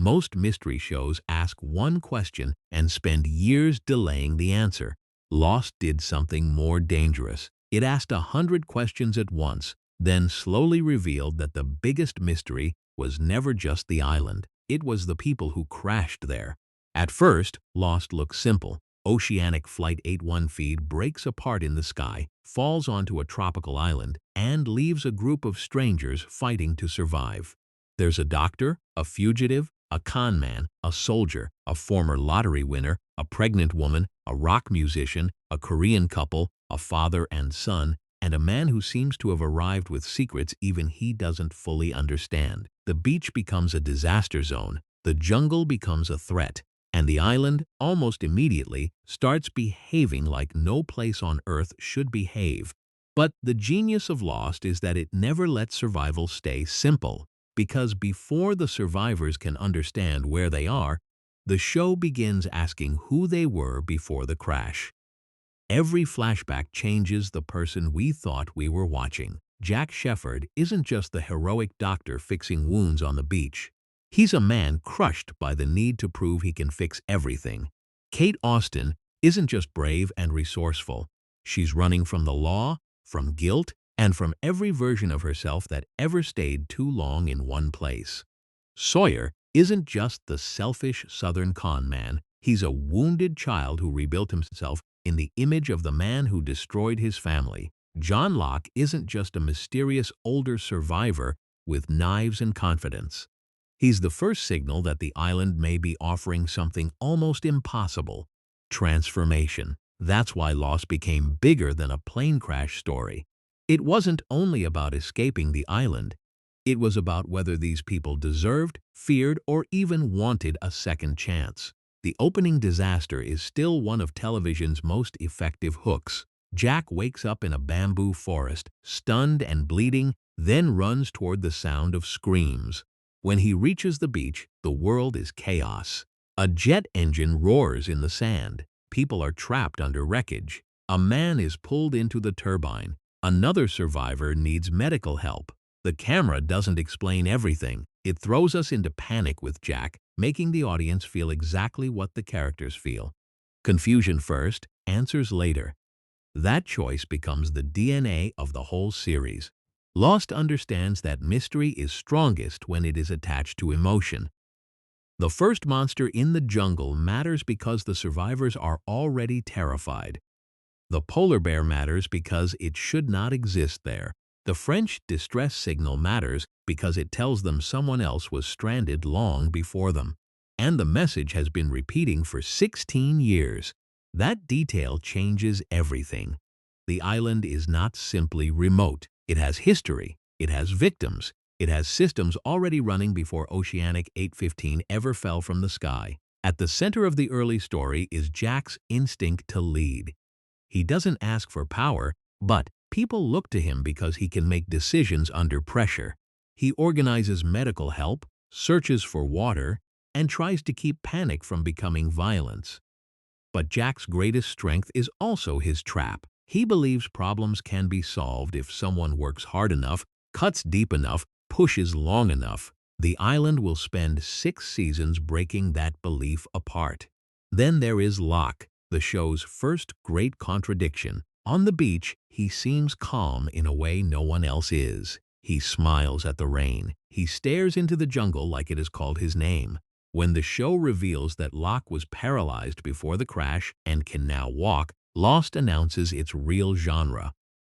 Most mystery shows ask one question and spend years delaying the answer. Lost did something more dangerous. It asked 100 questions at once, then slowly revealed that the biggest mystery was never just the island. It was the people who crashed there. At first, Lost looked simple. Oceanic Flight 81 feed breaks apart in the sky, falls onto a tropical island, and leaves a group of strangers fighting to survive. There's a doctor, a fugitive, a con man, a soldier, a former lottery winner, a pregnant woman, a rock musician, a Korean couple, a father and son, and a man who seems to have arrived with secrets even he doesn't fully understand. The beach becomes a disaster zone, the jungle becomes a threat, and the island, almost immediately, starts behaving like no place on Earth should behave. But the genius of Lost is that it never lets survival stay simple, because before the survivors can understand where they are, the show begins asking who they were before the crash. Every flashback changes the person we thought we were watching. Jack Shephard isn't just the heroic doctor fixing wounds on the beach. He's a man crushed by the need to prove he can fix everything. Kate Austen isn't just brave and resourceful. She's running from the law, from guilt, and from every version of herself that ever stayed too long in one place. Sawyer isn't just the selfish Southern con man. He's a wounded child who rebuilt himself in the image of the man who destroyed his family. John Locke isn't just a mysterious older survivor with knives and confidence. He's the first signal that the island may be offering something almost impossible: transformation. That's why Lost became bigger than a plane crash story. It wasn't only about escaping the island. It was about whether these people deserved, feared, or even wanted a second chance. The opening disaster is still one of television's most effective hooks. Jack wakes up in a bamboo forest, stunned and bleeding, then runs toward the sound of screams. When he reaches the beach, the world is chaos. A jet engine roars in the sand. People are trapped under wreckage. A man is pulled into the turbine. Another survivor needs medical help. The camera doesn't explain everything. It throws us into panic with Jack, making the audience feel exactly what the characters feel. Confusion first, answers later. That choice becomes the DNA of the whole series. Lost understands that mystery is strongest when it is attached to emotion. The first monster in the jungle matters because the survivors are already terrified. The polar bear matters because it should not exist there. The French distress signal matters because it tells them someone else was stranded long before them. And the message has been repeating for 16 years. That detail changes everything. The island is not simply remote. It has history. It has victims. It has systems already running before Oceanic 815 ever fell from the sky. At the center of the early story is Jack's instinct to lead. He doesn't ask for power, but people look to him because he can make decisions under pressure. He organizes medical help, searches for water, and tries to keep panic from becoming violence. But Jack's greatest strength is also his trap. He believes problems can be solved if someone works hard enough, cuts deep enough, pushes long enough. The island will spend 6 seasons breaking that belief apart. Then there is Locke, the show's first great contradiction. On the beach, he seems calm in a way no one else is. He smiles at the rain. He stares into the jungle like it is called his name. When the show reveals that Locke was paralyzed before the crash and can now walk, Lost announces its real genre.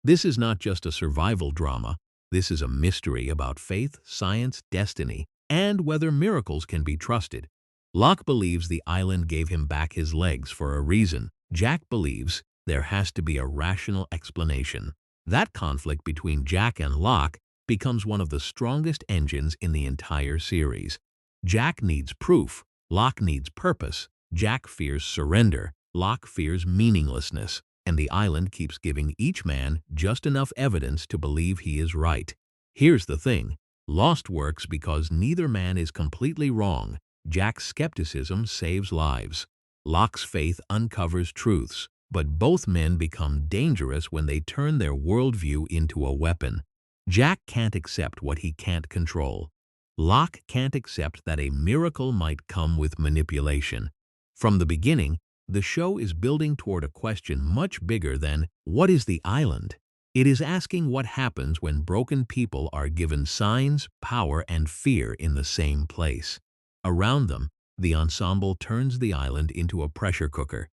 This is not just a survival drama. This is a mystery about faith, science, destiny, and whether miracles can be trusted. Locke believes the island gave him back his legs for a reason. Jack believes there has to be a rational explanation. That conflict between Jack and Locke becomes one of the strongest engines in the entire series. Jack needs proof. Locke needs purpose. Jack fears surrender. Locke fears meaninglessness. And the island keeps giving each man just enough evidence to believe he is right. Here's the thing. Lost works because neither man is completely wrong. Jack's skepticism saves lives. Locke's faith uncovers truths. But both men become dangerous when they turn their worldview into a weapon. Jack can't accept what he can't control. Locke can't accept that a miracle might come with manipulation. From the beginning, the show is building toward a question much bigger than, what is the island? It is asking what happens when broken people are given signs, power, and fear in the same place. Around them, the ensemble turns the island into a pressure cooker.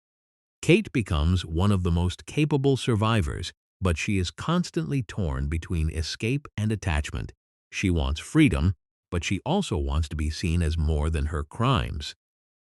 Kate becomes one of the most capable survivors, but she is constantly torn between escape and attachment. She wants freedom, but she also wants to be seen as more than her crimes.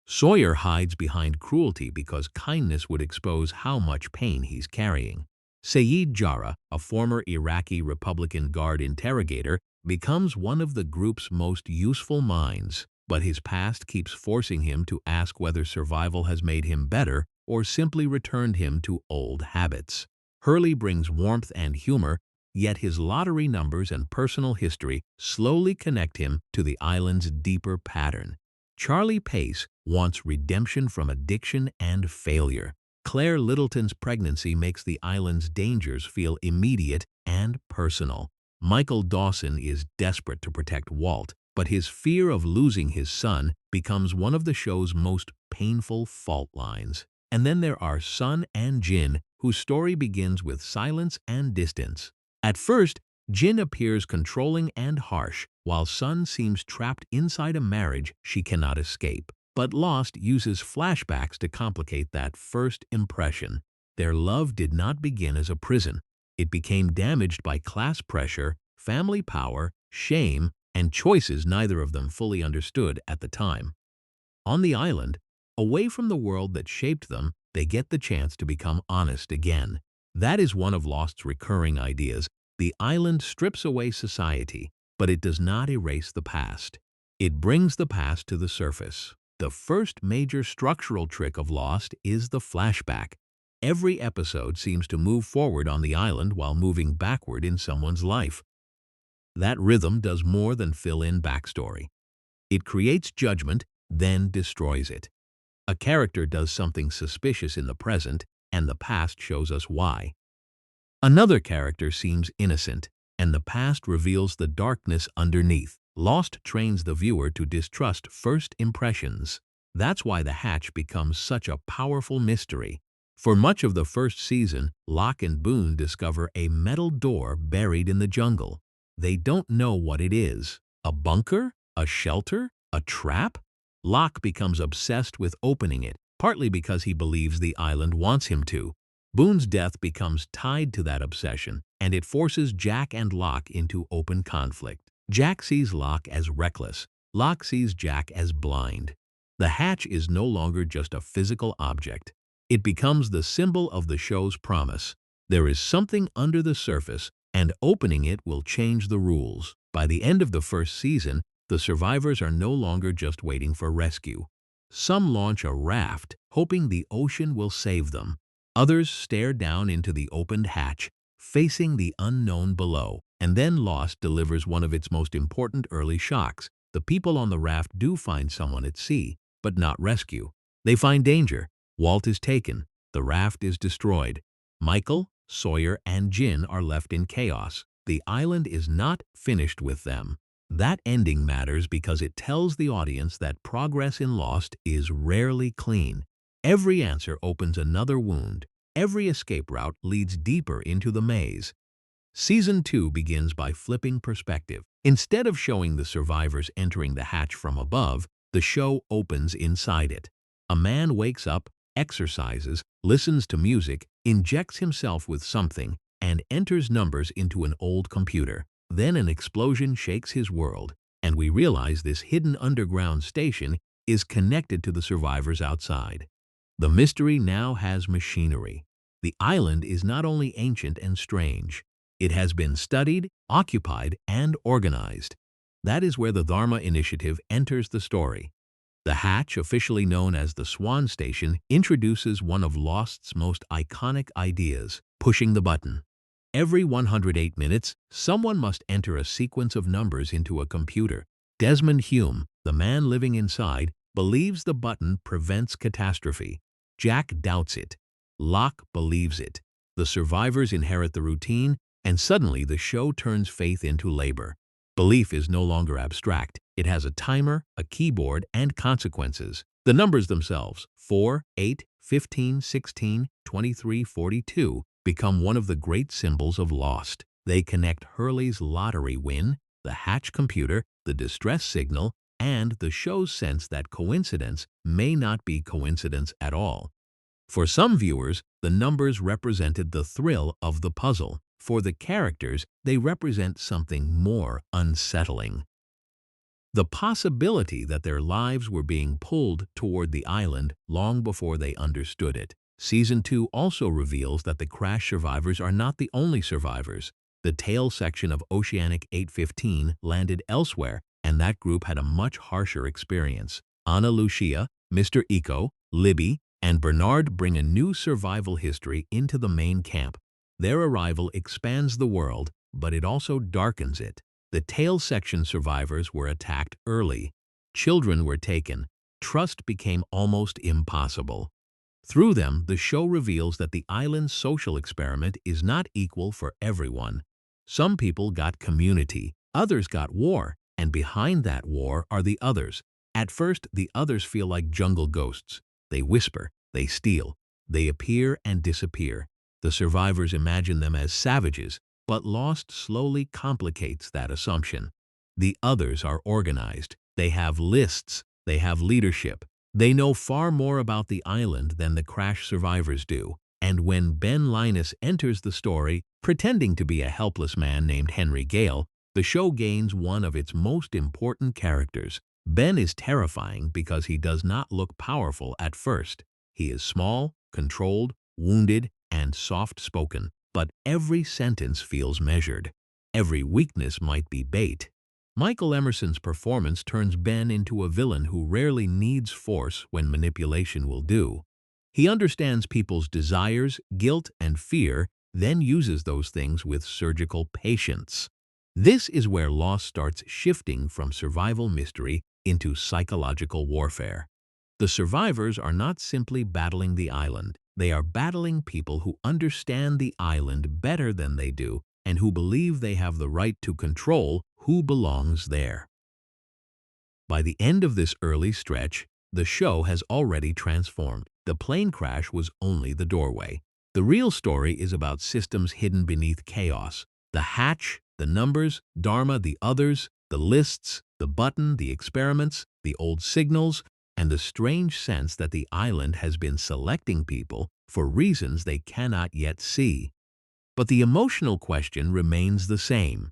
Sawyer hides behind cruelty because kindness would expose how much pain he's carrying. Sayid Jarrah, a former Iraqi Republican Guard interrogator, becomes one of the group's most useful minds, but his past keeps forcing him to ask whether survival has made him better or simply returned him to old habits. Hurley brings warmth and humor, yet his lottery numbers and personal history slowly connect him to the island's deeper pattern. Charlie Pace wants redemption from addiction and failure. Claire Littleton's pregnancy makes the island's dangers feel immediate and personal. Michael Dawson is desperate to protect Walt, but his fear of losing his son becomes one of the show's most painful fault lines. And then there are Sun and Jin, whose story begins with silence and distance. At first, Jin appears controlling and harsh, while Sun seems trapped inside a marriage she cannot escape. But Lost uses flashbacks to complicate that first impression. Their love did not begin as a prison. It became damaged by class pressure, family power, shame, and choices neither of them fully understood at the time. On the island, away from the world that shaped them, they get the chance to become honest again. That is one of Lost's recurring ideas. The island strips away society, but it does not erase the past. It brings the past to the surface. The first major structural trick of Lost is the flashback. Every episode seems to move forward on the island while moving backward in someone's life. That rhythm does more than fill in backstory. It creates judgment, then destroys it. A character does something suspicious in the present, and the past shows us why. Another character seems innocent, and the past reveals the darkness underneath. Lost trains the viewer to distrust first impressions. That's why the hatch becomes such a powerful mystery. For much of the first season, Locke and Boone discover a metal door buried in the jungle. They don't know what it is. A bunker? A shelter? A trap? Locke becomes obsessed with opening it, partly because he believes the island wants him to. Boone's death becomes tied to that obsession, and it forces Jack and Locke into open conflict. Jack sees Locke as reckless. Locke sees Jack as blind. The hatch is no longer just a physical object. It becomes the symbol of the show's promise. There is something under the surface, and opening it will change the rules. By the end of the first season, the survivors are no longer just waiting for rescue. Some launch a raft, hoping the ocean will save them. Others stare down into the opened hatch, facing the unknown below. And then Lost delivers one of its most important early shocks. The people on the raft do find someone at sea, but not rescue. They find danger. Walt is taken. The raft is destroyed. Michael, Sawyer, and Jin are left in chaos. The island is not finished with them. That ending matters because it tells the audience that progress in Lost is rarely clean. Every answer opens another wound. Every escape route leads deeper into the maze. Season 2 begins by flipping perspective. Instead of showing the survivors entering the hatch from above, the show opens inside it. A man wakes up, exercises, listens to music, injects himself with something, and enters numbers into an old computer. Then an explosion shakes his world, and we realize this hidden underground station is connected to the survivors outside. The mystery now has machinery. The island is not only ancient and strange. It has been studied, occupied, and organized. That is where the DHARMA Initiative enters the story. The hatch, officially known as the Swan Station, introduces one of Lost's most iconic ideas, pushing the button. Every 108 minutes, someone must enter a sequence of numbers into a computer. Desmond, the man living inside, believes the button prevents catastrophe. Jack doubts it. Locke believes it. The survivors inherit the routine, and suddenly the show turns faith into labor. Belief is no longer abstract. It has a timer, a keyboard, and consequences. The numbers themselves, 4, 8, 15, 16, 23, 42, become one of the great symbols of Lost. They connect Hurley's lottery win, the hatch computer, the distress signal, and the show's sense that coincidence may not be coincidence at all. For some viewers, the numbers represented the thrill of the puzzle. For the characters, they represent something more unsettling. The possibility that their lives were being pulled toward the island long before they understood it. Season 2 also reveals that the crash survivors are not the only survivors. The tail section of Oceanic 815 landed elsewhere, and that group had a much harsher experience. Ana Lucia, Mr. Eco, Libby, and Bernard bring a new survival history into the main camp. Their arrival expands the world, but it also darkens it. The tail section survivors were attacked early. Children were taken. Trust became almost impossible. Through them, the show reveals that the island's social experiment is not equal for everyone. Some people got community, others got war, and behind that war are the others. At first, the others feel like jungle ghosts. They whisper, they steal, they appear and disappear. The survivors imagine them as savages, but Lost slowly complicates that assumption. The others are organized. They have lists. They have leadership. They know far more about the island than the crash survivors do. And when Ben Linus enters the story, pretending to be a helpless man named Henry Gale, the show gains one of its most important characters. Ben is terrifying because he does not look powerful at first. He is small, controlled, wounded, and soft-spoken, but every sentence feels measured. Every weakness might be bait. Michael Emerson's performance turns Ben into a villain who rarely needs force when manipulation will do. He understands people's desires, guilt, and fear, then uses those things with surgical patience. This is where Lost starts shifting from survival mystery into psychological warfare. The survivors are not simply battling the island. They are battling people who understand the island better than they do and who believe they have the right to control who belongs there. By the end of this early stretch, the show has already transformed. The plane crash was only the doorway. The real story is about systems hidden beneath chaos. The hatch, the numbers, DHARMA, the others, the lists, the button, the experiments, the old signals, and the strange sense that the island has been selecting people for reasons they cannot yet see. But the emotional question remains the same.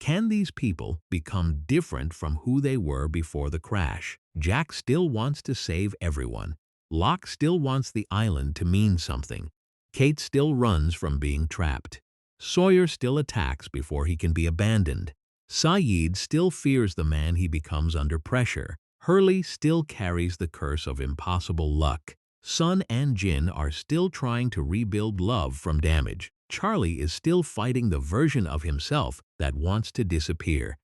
Can these people become different from who they were before the crash? Jack still wants to save everyone. Locke still wants the island to mean something. Kate still runs from being trapped. Sawyer still attacks before he can be abandoned. Sayid still fears the man he becomes under pressure. Hurley still carries the curse of impossible luck. Sun and Jin are still trying to rebuild love from damage. Charlie is still fighting the version of himself that wants to disappear.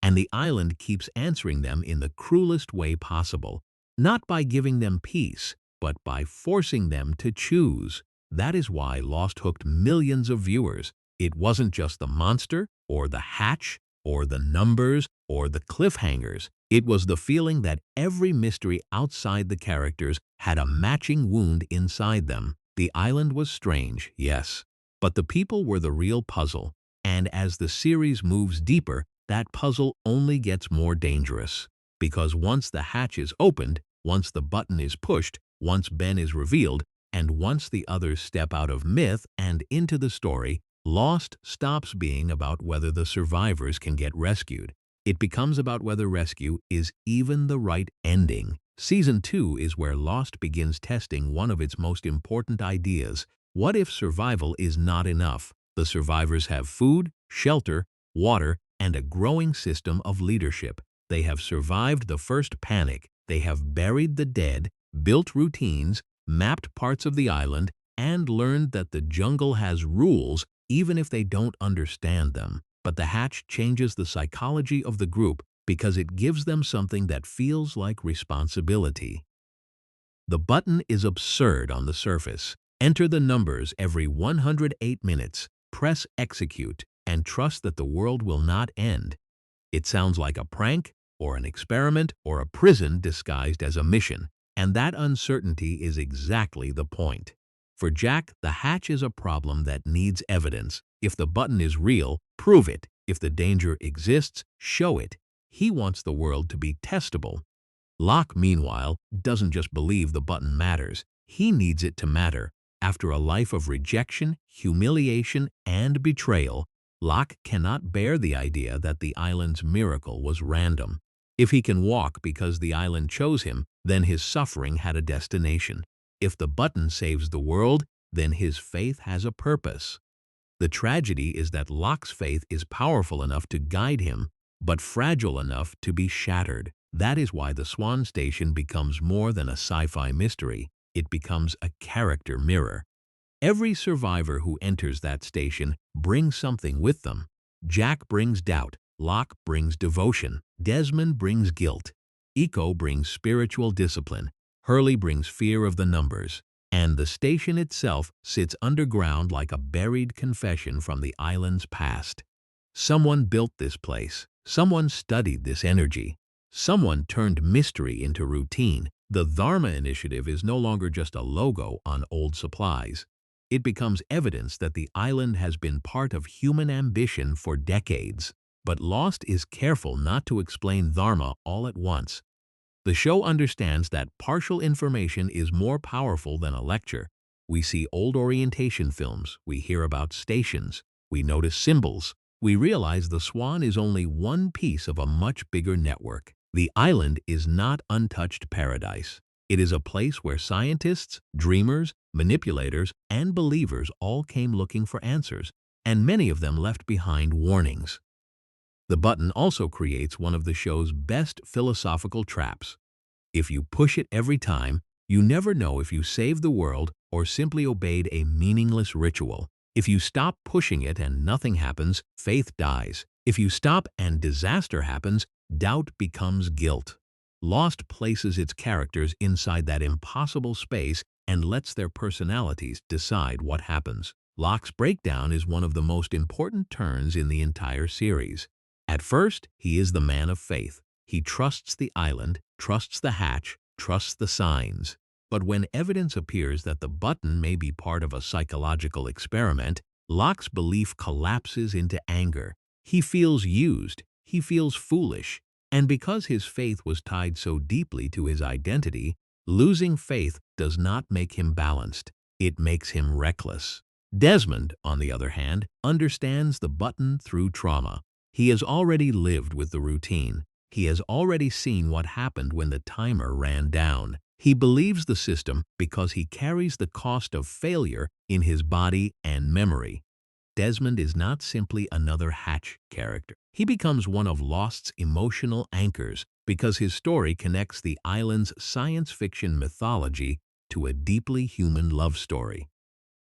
And the island keeps answering them in the cruelest way possible, not by giving them peace, but by forcing them to choose. That is why Lost hooked millions of viewers. It wasn't just the monster, or the hatch, or the numbers, or the cliffhangers. It was the feeling that every mystery outside the characters had a matching wound inside them. The island was strange, yes, but the people were the real puzzle. And as the series moves deeper, that puzzle only gets more dangerous. Because once the hatch is opened, once the button is pushed, once Ben is revealed, and once the others step out of myth and into the story, Lost stops being about whether the survivors can get rescued. It becomes about whether rescue is even the right ending. Season 2 is where Lost begins testing one of its most important ideas. What if survival is not enough? The survivors have food, shelter, water, and a growing system of leadership. They have survived the first panic. They have buried the dead, built routines, mapped parts of the island, and learned that the jungle has rules even if they don't understand them. But the hatch changes the psychology of the group because it gives them something that feels like responsibility. The button is absurd on the surface. Enter the numbers every 108 minutes, press execute, and trust that the world will not end. It sounds like a prank, or an experiment, or a prison disguised as a mission, and that uncertainty is exactly the point. For Jack, the hatch is a problem that needs evidence. If the button is real, prove it. If the danger exists, show it. He wants the world to be testable. Locke, meanwhile, doesn't just believe the button matters. He needs it to matter. After a life of rejection, humiliation, and betrayal, Locke cannot bear the idea that the island's miracle was random. If he can walk because the island chose him, then his suffering had a destination. If the button saves the world, then his faith has a purpose. The tragedy is that Locke's faith is powerful enough to guide him, but fragile enough to be shattered. That is why the Swan Station becomes more than a sci-fi mystery. It becomes a character mirror. Every survivor who enters that station brings something with them. Jack brings doubt, Locke brings devotion, Desmond brings guilt, Eco brings spiritual discipline, Hurley brings fear of the numbers, and the station itself sits underground like a buried confession from the island's past. Someone built this place. Someone studied this energy. Someone turned mystery into routine. The DHARMA Initiative is no longer just a logo on old supplies. It becomes evidence that the island has been part of human ambition for decades. But Lost is careful not to explain DHARMA all at once. The show understands that partial information is more powerful than a lecture. We see old orientation films, we hear about stations, we notice symbols. We realize the Swan is only one piece of a much bigger network. The island is not untouched paradise. It is a place where scientists, dreamers, manipulators, and believers all came looking for answers, and many of them left behind warnings. The button also creates one of the show's best philosophical traps. If you push it every time, you never know if you saved the world or simply obeyed a meaningless ritual. If you stop pushing it and nothing happens, faith dies. If you stop and disaster happens, doubt becomes guilt. Lost places its characters inside that impossible space and lets their personalities decide what happens. Locke's breakdown is one of the most important turns in the entire series. At first, he is the man of faith. He trusts the island, trusts the hatch, trusts the signs. But when evidence appears that the button may be part of a psychological experiment, Locke's belief collapses into anger. He feels used, he feels foolish, and because his faith was tied so deeply to his identity, losing faith does not make him balanced. It makes him reckless. Desmond, on the other hand, understands the button through trauma. He has already lived with the routine. He has already seen what happened when the timer ran down. He believes the system because he carries the cost of failure in his body and memory. Desmond is not simply another Hatch character. He becomes one of Lost's emotional anchors because his story connects the island's science fiction mythology to a deeply human love story.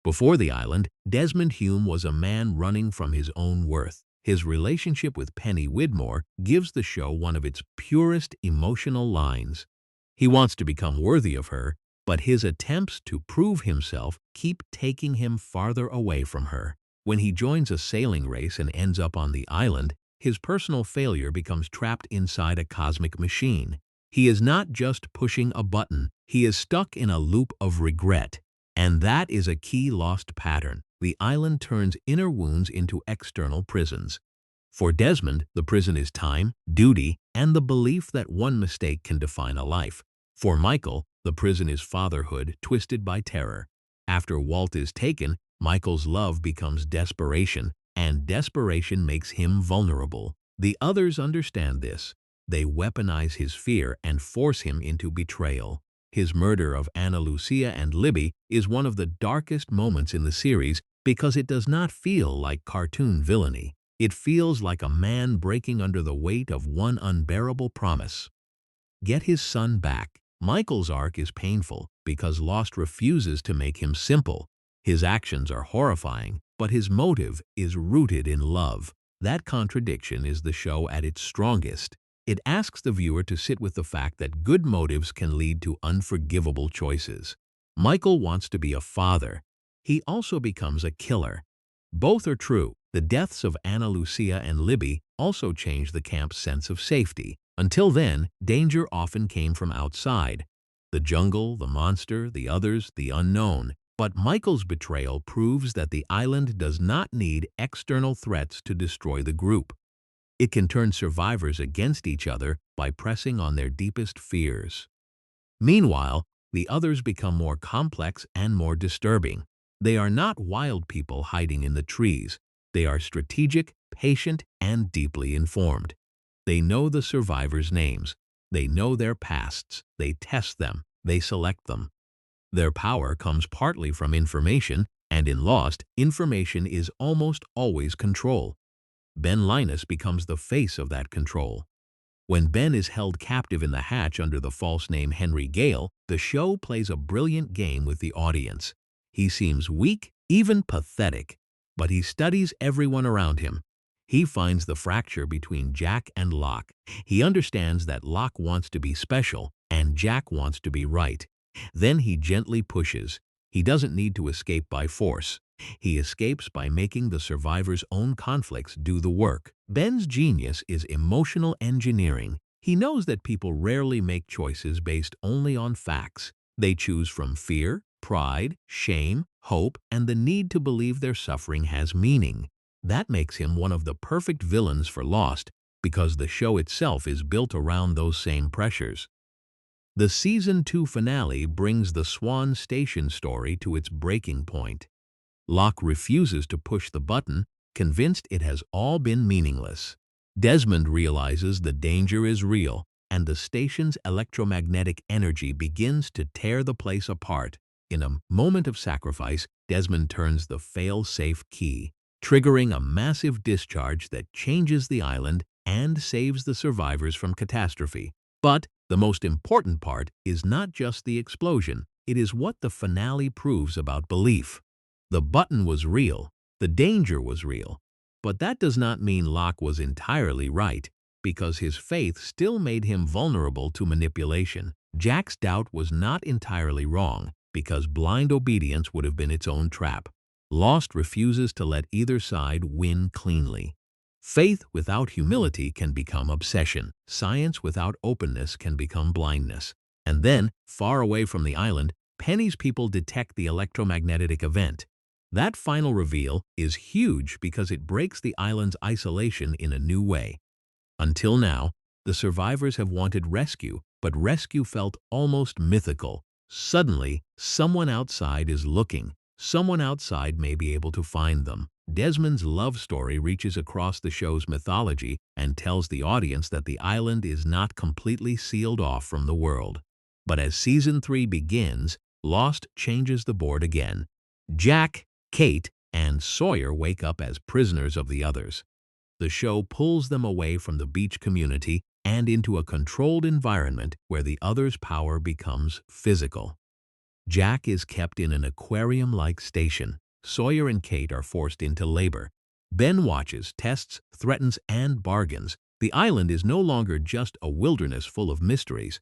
Before the island, Desmond Hume was a man running from his own worth. His relationship with Penny Widmore gives the show one of its purest emotional lines. He wants to become worthy of her, but his attempts to prove himself keep taking him farther away from her. When he joins a sailing race and ends up on the island, his personal failure becomes trapped inside a cosmic machine. He is not just pushing a button, he is stuck in a loop of regret. And that is a key Lost pattern. The island turns inner wounds into external prisons. For Desmond, the prison is time, duty, and the belief that one mistake can define a life. For Michael, the prison is fatherhood twisted by terror. After Walt is taken, Michael's love becomes desperation, and desperation makes him vulnerable. The others understand this. They weaponize his fear and force him into betrayal. His murder of Ana Lucia and Libby is one of the darkest moments in the series because it does not feel like cartoon villainy. It feels like a man breaking under the weight of one unbearable promise. Get his son back. Michael's arc is painful because Lost refuses to make him simple. His actions are horrifying, but his motive is rooted in love. That contradiction is the show at its strongest. It asks the viewer to sit with the fact that good motives can lead to unforgivable choices. Michael wants to be a father. He also becomes a killer. Both are true, The deaths of Ana Lucia and Libby also changed the camp's sense of safety. Until then, danger often came from outside. The jungle, the monster, the others, the unknown. But Michael's betrayal proves that the island does not need external threats to destroy the group. It can turn survivors against each other by pressing on their deepest fears. Meanwhile, the others become more complex and more disturbing. They are not wild people hiding in the trees. They are strategic, patient, and deeply informed. They know the survivors' names. They know their pasts. They test them. They select them. Their power comes partly from information, and in Lost, information is almost always control. Ben Linus becomes the face of that control. When Ben is held captive in the hatch under the false name Henry Gale, the show plays a brilliant game with the audience. He seems weak, even pathetic, but he studies everyone around him. He finds the fracture between Jack and Locke. He understands that Locke wants to be special and Jack wants to be right. Then he gently pushes. He doesn't need to escape by force. He escapes by making the survivors' own conflicts do the work. Ben's genius is emotional engineering. He knows that people rarely make choices based only on facts. They choose from fear, pride, shame, hope, and the need to believe their suffering has meaning. That makes him one of the perfect villains for Lost, because the show itself is built around those same pressures. The Season 2 finale brings the Swan Station story to its breaking point. Locke refuses to push the button, convinced it has all been meaningless. Desmond realizes the danger is real, and the station's electromagnetic energy begins to tear the place apart. In a moment of sacrifice, Desmond turns the fail-safe key, triggering a massive discharge that changes the island and saves the survivors from catastrophe. But the most important part is not just the explosion, it is what the finale proves about belief. The button was real, the danger was real, but that does not mean Locke was entirely right, because his faith still made him vulnerable to manipulation. Jack's doubt was not entirely wrong, because blind obedience would have been its own trap. Lost refuses to let either side win cleanly. Faith without humility can become obsession. Science without openness can become blindness. And then, far away from the island, Penny's people detect the electromagnetic event. That final reveal is huge because it breaks the island's isolation in a new way. Until now, the survivors have wanted rescue, but rescue felt almost mythical. Suddenly, someone outside is looking. Someone outside may be able to find them. Desmond's love story reaches across the show's mythology and tells the audience that the island is not completely sealed off from the world. But as Season 3 begins, Lost changes the board again. Jack, Kate, and Sawyer wake up as prisoners of the others. The show pulls them away from the beach community and into a controlled environment where the others' power becomes physical. Jack is kept in an aquarium-like station. Sawyer and Kate are forced into labor. Ben watches, tests, threatens, and bargains. The island is no longer just a wilderness full of mysteries.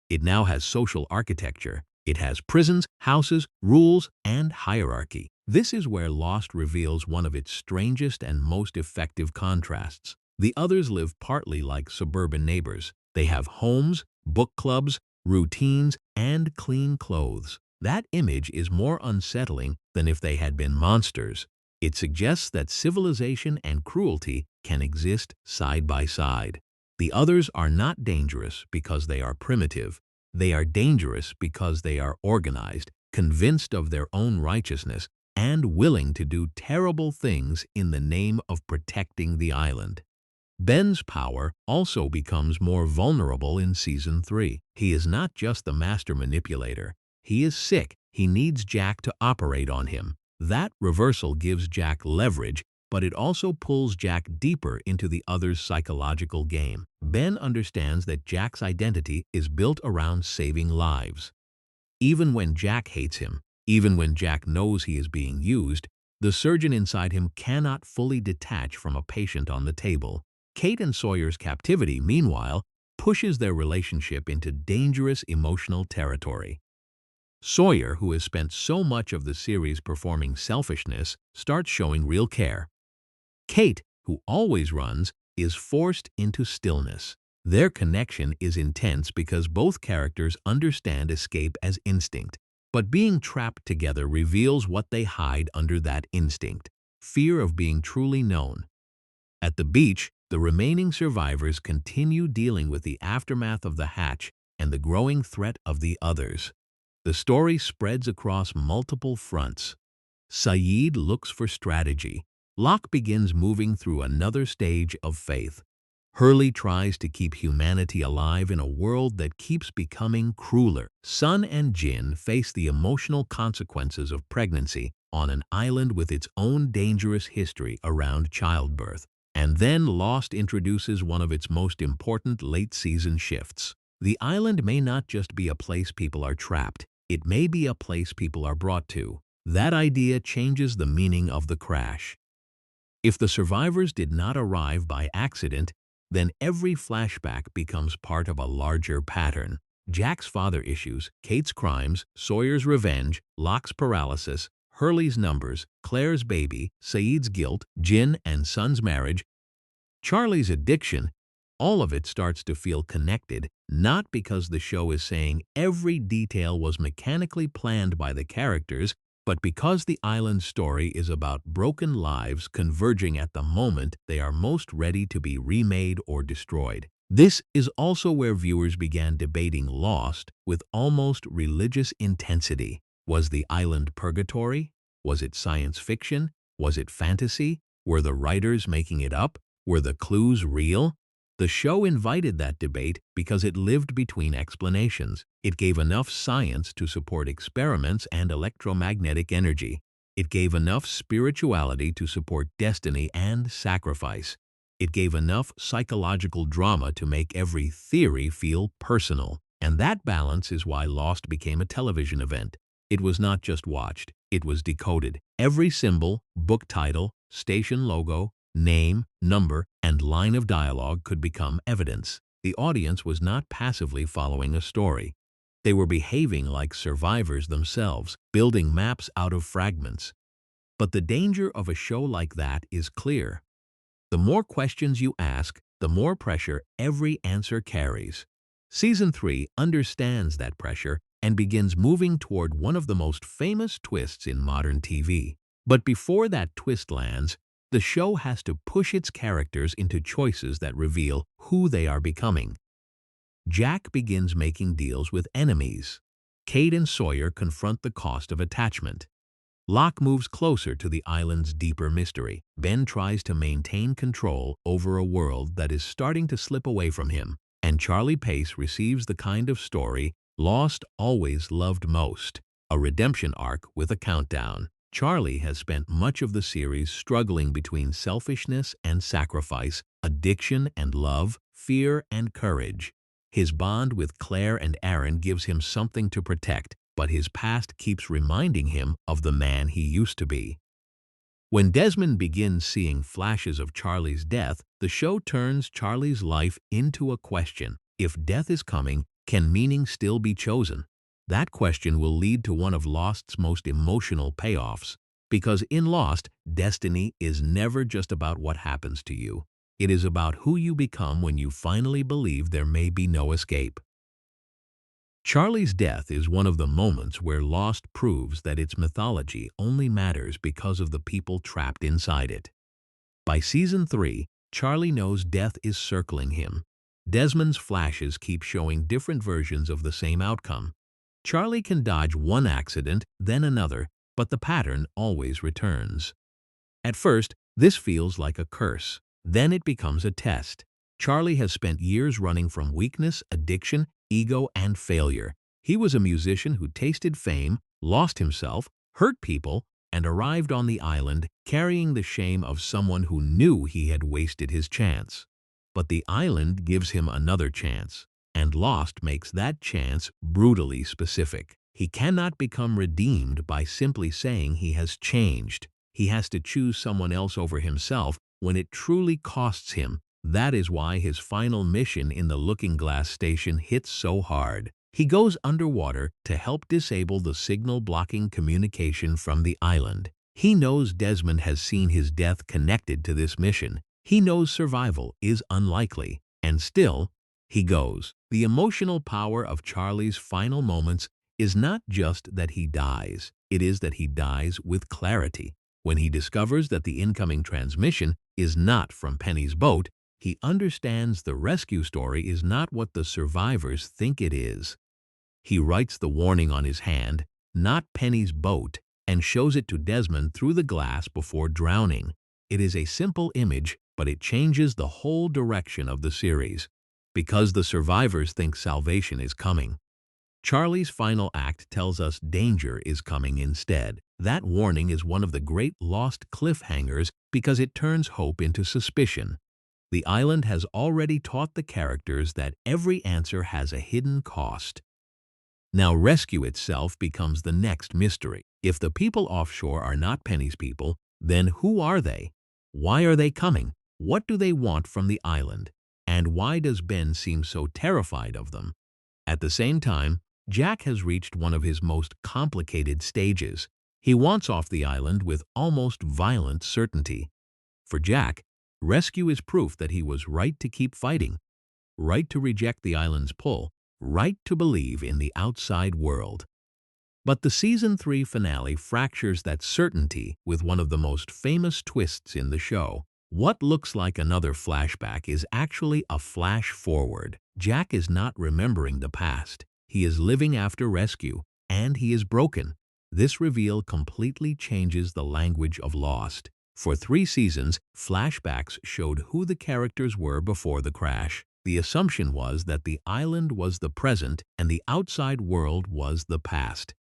It now has social architecture. It has prisons, houses, rules, and hierarchy. This is where Lost reveals one of its strangest and most effective contrasts. The others live partly like suburban neighbors. They have homes, book clubs, routines, and clean clothes. That image is more unsettling than if they had been monsters. It suggests that civilization and cruelty can exist side by side. The others are not dangerous because they are primitive. They are dangerous because they are organized, convinced of their own righteousness, and willing to do terrible things in the name of protecting the island. Ben's power also becomes more vulnerable in Season 3. He is not just the master manipulator. He is sick. He needs Jack to operate on him. That reversal gives Jack leverage, but it also pulls Jack deeper into the other's psychological game. Ben understands that Jack's identity is built around saving lives. Even when Jack hates him, even when Jack knows he is being used, the surgeon inside him cannot fully detach from a patient on the table. Kate and Sawyer's captivity, meanwhile, pushes their relationship into dangerous emotional territory. Sawyer, who has spent so much of the series performing selfishness, starts showing real care. Kate, who always runs, is forced into stillness. Their connection is intense because both characters understand escape as instinct. But being trapped together reveals what they hide under that instinct: fear of being truly known. At the beach, the remaining survivors continue dealing with the aftermath of the hatch and the growing threat of the others. The story spreads across multiple fronts. Sayid looks for strategy. Locke begins moving through another stage of faith. Hurley tries to keep humanity alive in a world that keeps becoming crueler. Sun and Jin face the emotional consequences of pregnancy on an island with its own dangerous history around childbirth. And then Lost introduces one of its most important late-season shifts. The island may not just be a place people are trapped, it may be a place people are brought to. That idea changes the meaning of the crash. If the survivors did not arrive by accident, then every flashback becomes part of a larger pattern. Jack's father issues, Kate's crimes, Sawyer's revenge, Locke's paralysis, Hurley's numbers, Claire's baby, Sayid's guilt, Jin and Sun's marriage, Charlie's addiction, all of it starts to feel connected, not because the show is saying every detail was mechanically planned by the characters, but because the island story is about broken lives converging at the moment they are most ready to be remade or destroyed. This is also where viewers began debating Lost with almost religious intensity. Was the island purgatory? Was it science fiction? Was it fantasy? Were the writers making it up? Were the clues real? The show invited that debate because it lived between explanations. It gave enough science to support experiments and electromagnetic energy. It gave enough spirituality to support destiny and sacrifice. It gave enough psychological drama to make every theory feel personal. And that balance is why Lost became a television event. It was not just watched, it was decoded. Every symbol, book title, station logo, name, number, and line of dialogue could become evidence. The audience was not passively following a story. They were behaving like survivors themselves, building maps out of fragments. But the danger of a show like that is clear. The more questions you ask, the more pressure every answer carries. Season 3 understands that pressure and begins moving toward one of the most famous twists in modern TV. But before that twist lands, the show has to push its characters into choices that reveal who they are becoming. Jack begins making deals with enemies. Kate and Sawyer confront the cost of attachment. Locke moves closer to the island's deeper mystery. Ben tries to maintain control over a world that is starting to slip away from him. And Charlie Pace receives the kind of story Lost always loved most: a redemption arc with a countdown. Charlie has spent much of the series struggling between selfishness and sacrifice, addiction and love, fear and courage. His bond with Claire and Aaron gives him something to protect, but his past keeps reminding him of the man he used to be. When Desmond begins seeing flashes of Charlie's death, the show turns Charlie's life into a question. If death is coming, can meaning still be chosen? That question will lead to one of Lost's most emotional payoffs. Because in Lost, destiny is never just about what happens to you. It is about who you become when you finally believe there may be no escape. Charlie's death is one of the moments where Lost proves that its mythology only matters because of the people trapped inside it. By season 3, Charlie knows death is circling him. Desmond's flashes keep showing different versions of the same outcome. Charlie can dodge one accident, then another, but the pattern always returns. At first, this feels like a curse. Then it becomes a test. Charlie has spent years running from weakness, addiction, ego, and failure. He was a musician who tasted fame, lost himself, hurt people, and arrived on the island carrying the shame of someone who knew he had wasted his chance. But the island gives him another chance. And Lost makes that chance brutally specific. He cannot become redeemed by simply saying he has changed. He has to choose someone else over himself when it truly costs him. That is why his final mission in the Looking Glass station hits so hard. He goes underwater to help disable the signal blocking communication from the island. He knows Desmond has seen his death connected to this mission. He knows survival is unlikely, and still, he goes. The emotional power of Charlie's final moments is not just that he dies, it is that he dies with clarity. When he discovers that the incoming transmission is not from Penny's boat, he understands the rescue story is not what the survivors think it is. He writes the warning on his hand, "Not Penny's boat," and shows it to Desmond through the glass before drowning. It is a simple image, but it changes the whole direction of the series. Because the survivors think salvation is coming. Charlie's final act tells us danger is coming instead. That warning is one of the great lost cliffhangers because it turns hope into suspicion. The island has already taught the characters that every answer has a hidden cost. Now rescue itself becomes the next mystery. If the people offshore are not Penny's people, then who are they? Why are they coming? What do they want from the island? And why does Ben seem so terrified of them? At the same time, Jack has reached one of his most complicated stages. He wants off the island with almost violent certainty. For Jack, rescue is proof that he was right to keep fighting, right to reject the island's pull, right to believe in the outside world. But the Season 3 finale fractures that certainty with one of the most famous twists in the show. What looks like another flashback is actually a flash forward. Jack is not remembering the past. He is living after rescue, and he is broken. This reveal completely changes the language of Lost. For 3 seasons, flashbacks showed who the characters were before the crash. The assumption was that the island was the present and the outside world was the past.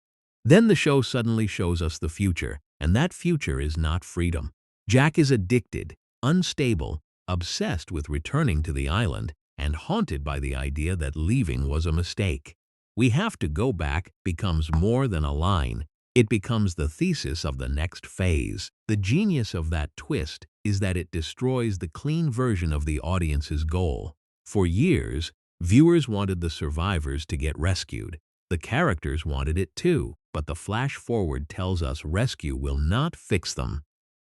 Then the show suddenly shows us the future, and that future is not freedom. Jack is addicted, unstable, obsessed with returning to the island, and haunted by the idea that leaving was a mistake. "We have to go back" becomes more than a line. It becomes the thesis of the next phase. The genius of that twist is that it destroys the clean version of the audience's goal. For years, viewers wanted the survivors to get rescued. The characters wanted it too, but the flash forward tells us rescue will not fix them.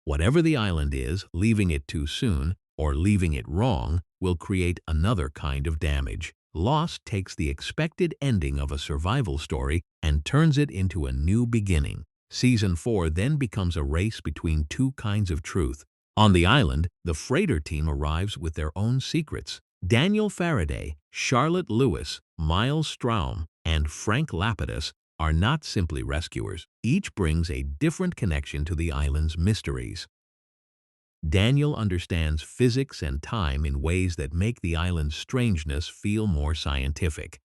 Whatever the island is, leaving it too soon or leaving it wrong will create another kind of damage. Lost takes the expected ending of a survival story and turns it into a new beginning. Season 4 then becomes a race between two kinds of truth. On the island, the freighter team arrives with their own secrets. Daniel Faraday, Charlotte Lewis, Miles Straum, and Frank Lapidus are not simply rescuers. Each brings a different connection to the island's mysteries. Daniel understands physics and time in ways that make the island's strangeness feel more scientific.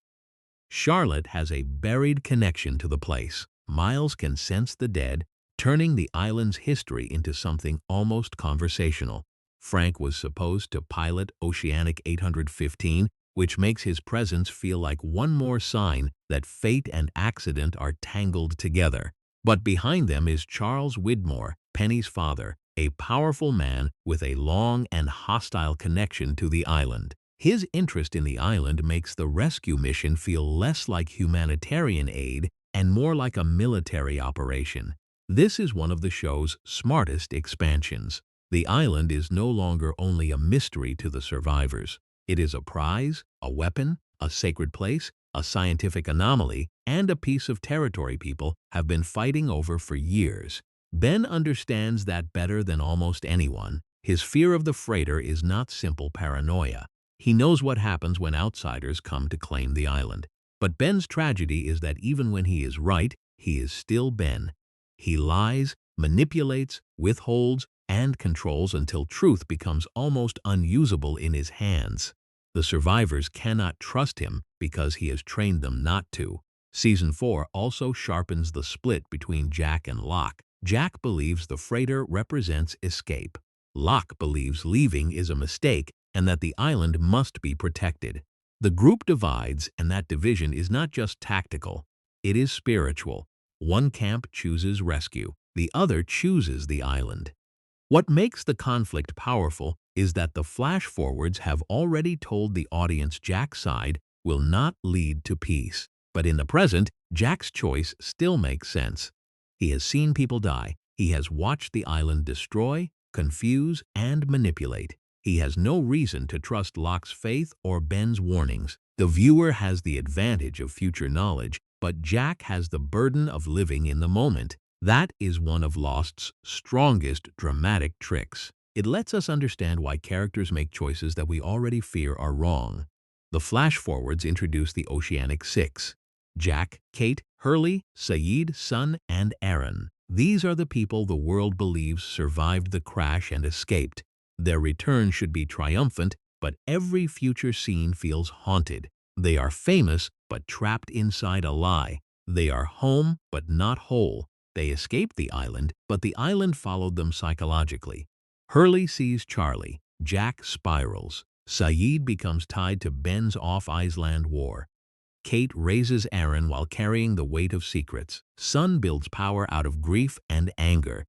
Charlotte has a buried connection to the place. Miles can sense the dead, turning the island's history into something almost conversational. Frank was supposed to pilot Oceanic 815, which makes his presence feel like one more sign that fate and accident are tangled together. But behind them is Charles Widmore, Penny's father, a powerful man with a long and hostile connection to the island. His interest in the island makes the rescue mission feel less like humanitarian aid and more like a military operation. This is one of the show's smartest expansions. The island is no longer only a mystery to the survivors. It is a prize, a weapon, a sacred place, a scientific anomaly, and a piece of territory people have been fighting over for years. Ben understands that better than almost anyone. His fear of the freighter is not simple paranoia. He knows what happens when outsiders come to claim the island. But Ben's tragedy is that even when he is right, he is still Ben. He lies, manipulates, withholds, and controls until truth becomes almost unusable in his hands. The survivors cannot trust him because he has trained them not to. Season 4 also sharpens the split between Jack and Locke. Jack believes the freighter represents escape. Locke believes leaving is a mistake and that the island must be protected. The group divides, and that division is not just tactical. It is spiritual. One camp chooses rescue. The other chooses the island. What makes the conflict powerful is that the flash-forwards have already told the audience Jack's side will not lead to peace. But in the present, Jack's choice still makes sense. He has seen people die. He has watched the island destroy, confuse, and manipulate. He has no reason to trust Locke's faith or Ben's warnings. The viewer has the advantage of future knowledge, but Jack has the burden of living in the moment. That is one of Lost's strongest dramatic tricks. It lets us understand why characters make choices that we already fear are wrong. The flash-forwards introduce the Oceanic Six: Jack, Kate, Hurley, Sayid, Sun, and Aaron. These are the people the world believes survived the crash and escaped. Their return should be triumphant, but every future scene feels haunted. They are famous, but trapped inside a lie. They are home, but not whole. They escaped the island, but the island followed them psychologically. Hurley sees Charlie. Jack spirals. Sayid becomes tied to Ben's off-Island war. Kate raises Aaron while carrying the weight of secrets. Sun builds power out of grief and anger.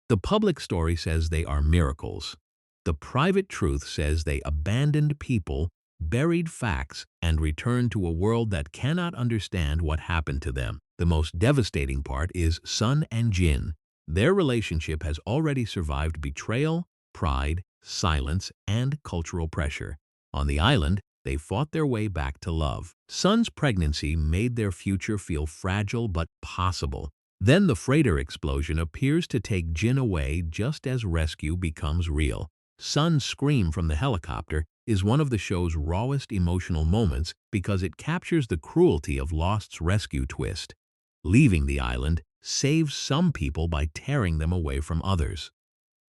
The public story says they are miracles. The private truth says they abandoned people, buried facts, and returned to a world that cannot understand what happened to them. The most devastating part is Sun and Jin. Their relationship has already survived betrayal, pride, silence, and cultural pressure. On the island, they fought their way back to love. Sun's pregnancy made their future feel fragile but possible. Then the freighter explosion appears to take Jin away just as rescue becomes real. Sun's scream from the helicopter is one of the show's rawest emotional moments because it captures the cruelty of Lost's rescue twist. Leaving the island saves some people by tearing them away from others.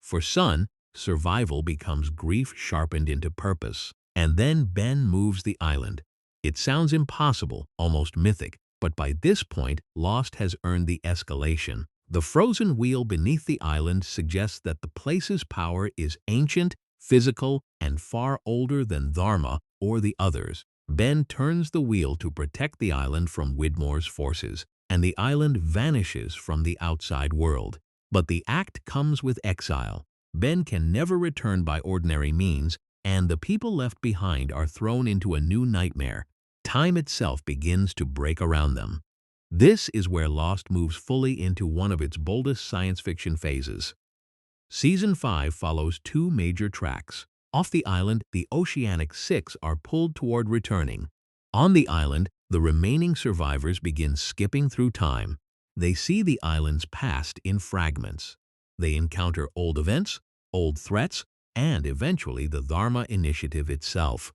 For Sun, survival becomes grief sharpened into purpose. And then Ben moves the island. It sounds impossible, almost mythic, but by this point, Lost has earned the escalation. The frozen wheel beneath the island suggests that the place's power is ancient, physical, and far older than DHARMA or the others. Ben turns the wheel to protect the island from Widmore's forces, and the island vanishes from the outside world. But the act comes with exile. Ben can never return by ordinary means, and the people left behind are thrown into a new nightmare. Time itself begins to break around them. This is where Lost moves fully into one of its boldest science fiction phases. Season 5 follows two major tracks. Off the island, the Oceanic Six are pulled toward returning. On the island, the remaining survivors begin skipping through time. They see the island's past in fragments. They encounter old events, old threats, and eventually the DHARMA Initiative itself.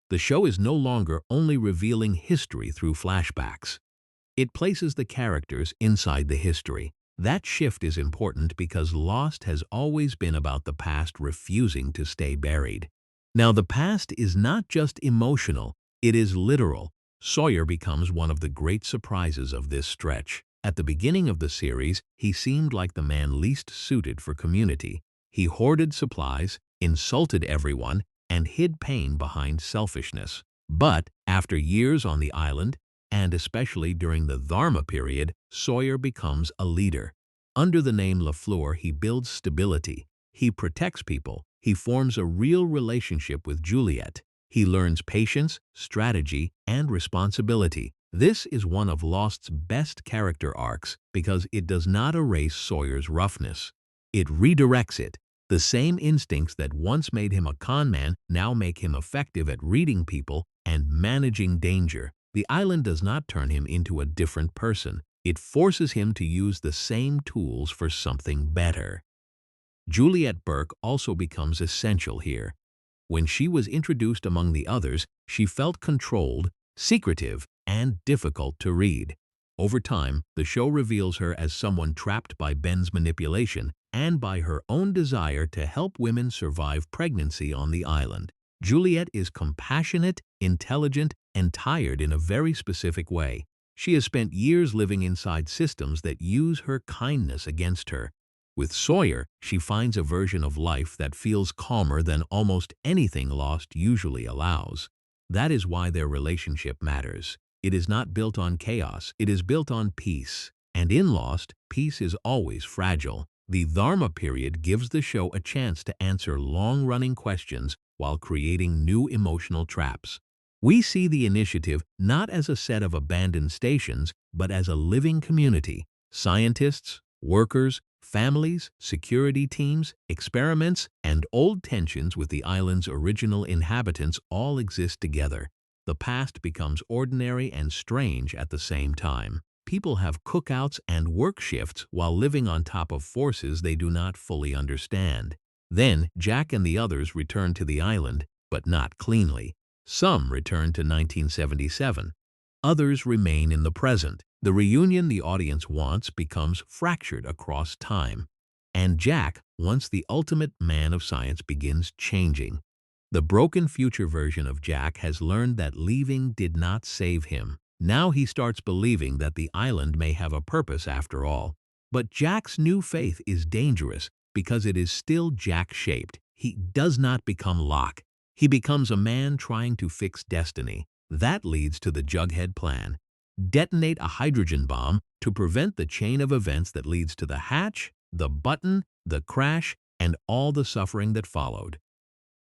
The show is no longer only revealing history through flashbacks. It places the characters inside the history. That shift is important because Lost has always been about the past refusing to stay buried. Now, the past is not just emotional, it is literal. Sawyer becomes one of the great surprises of this stretch. At the beginning of the series, he seemed like the man least suited for community. He hoarded supplies, insulted everyone, and hid pain behind selfishness. But after years on the island, and especially during the DHARMA period, Sawyer becomes a leader. Under the name LaFleur, he builds stability. He protects people. He forms a real relationship with Juliet. He learns patience, strategy, and responsibility. This is one of Lost's best character arcs because it does not erase Sawyer's roughness. It redirects it. The same instincts that once made him a con man now make him effective at reading people and managing danger. The island does not turn him into a different person. It forces him to use the same tools for something better. Juliet Burke also becomes essential here. When she was introduced among the others, she felt controlled, secretive, and difficult to read. Over time, the show reveals her as someone trapped by Ben's manipulation and by her own desire to help women survive pregnancy on the island. Juliet is compassionate, intelligent, and tired in a very specific way. She has spent years living inside systems that use her kindness against her. With Sawyer, she finds a version of life that feels calmer than almost anything Lost usually allows. That is why their relationship matters. It is not built on chaos, it is built on peace. And in Lost, peace is always fragile. The DHARMA period gives the show a chance to answer long-running questions while creating new emotional traps. We see the initiative not as a set of abandoned stations, but as a living community. Scientists, workers, Families, security teams, experiments, and old tensions with the island's original inhabitants all exist together. The past becomes ordinary and strange at the same time. People have cookouts and work shifts while living on top of forces they do not fully understand. Then, Jack and the others return to the island, but not cleanly. Some return to 1977. Others remain in the present. The reunion the audience wants becomes fractured across time. And Jack, once the ultimate man of science, begins changing. The broken future version of Jack has learned that leaving did not save him. Now he starts believing that the island may have a purpose after all. But Jack's new faith is dangerous because it is still Jack-shaped. He does not become Locke. He becomes a man trying to fix destiny. That leads to the Jughead plan. Detonate a hydrogen bomb to prevent the chain of events that leads to the hatch, the button, the crash, and all the suffering that followed.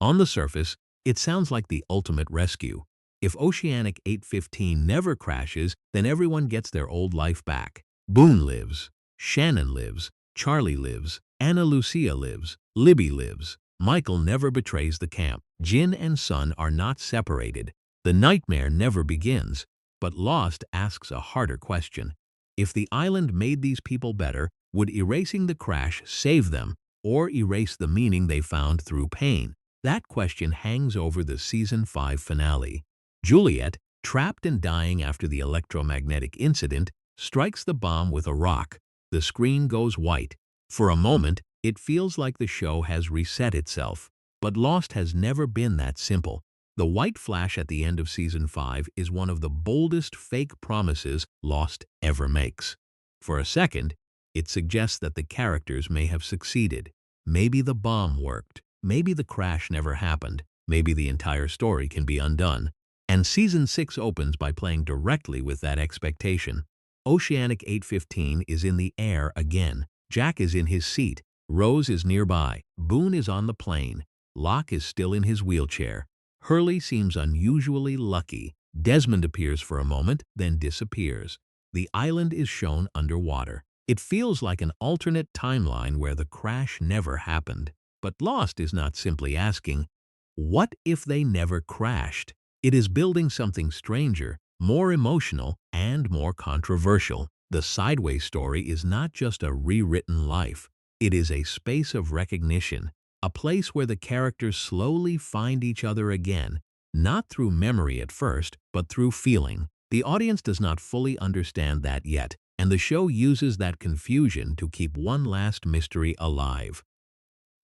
On the surface, it sounds like the ultimate rescue. If Oceanic 815 never crashes, then everyone gets their old life back. Boone lives, Shannon lives, Charlie lives, Ana Lucia lives, Libby lives. Michael never betrays the camp. Jin and Sun are not separated. The nightmare never begins. But Lost asks a harder question. If the island made these people better, would erasing the crash save them, or erase the meaning they found through pain? That question hangs over the Season 5 finale. Juliet, trapped and dying after the electromagnetic incident, strikes the bomb with a rock. The screen goes white. For a moment, it feels like the show has reset itself. But Lost has never been that simple. The white flash at the end of Season 5 is one of the boldest fake promises Lost ever makes. For a second, it suggests that the characters may have succeeded. Maybe the bomb worked. Maybe the crash never happened. Maybe the entire story can be undone. And Season 6 opens by playing directly with that expectation. Oceanic 815 is in the air again. Jack is in his seat. Rose is nearby. Boone is on the plane. Locke is still in his wheelchair. Hurley seems unusually lucky. Desmond appears for a moment, then disappears. The island is shown underwater. It feels like an alternate timeline where the crash never happened. But Lost is not simply asking, what if they never crashed? It is building something stranger, more emotional, and more controversial. The Sideways story is not just a rewritten life. It is a space of recognition. A place where the characters slowly find each other again, not through memory at first, but through feeling. The audience does not fully understand that yet, and the show uses that confusion to keep one last mystery alive.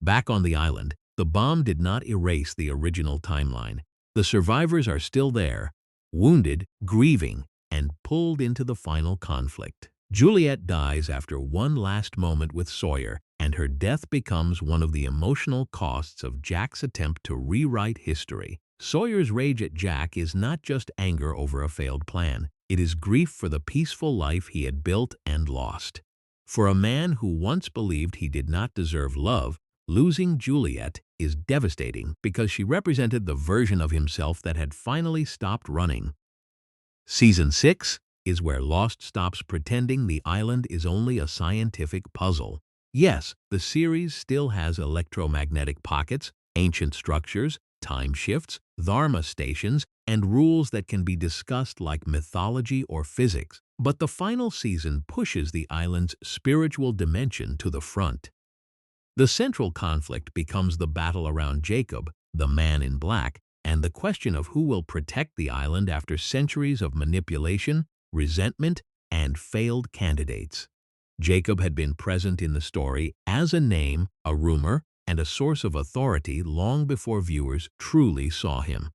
Back on the island, the bomb did not erase the original timeline. The survivors are still there, wounded, grieving, and pulled into the final conflict. Juliet dies after one last moment with Sawyer, and her death becomes one of the emotional costs of Jack's attempt to rewrite history. Sawyer's rage at Jack is not just anger over a failed plan. It is grief for the peaceful life he had built and lost. For a man who once believed he did not deserve love, losing Juliet is devastating because she represented the version of himself that had finally stopped running. Season 6 is where Lost stops pretending the island is only a scientific puzzle. Yes, the series still has electromagnetic pockets, ancient structures, time shifts, DHARMA stations, and rules that can be discussed like mythology or physics. But the final season pushes the island's spiritual dimension to the front. The central conflict becomes the battle around Jacob, the man in black, and the question of who will protect the island after centuries of manipulation, resentment, and failed candidates. Jacob had been present in the story as a name, a rumor, and a source of authority long before viewers truly saw him.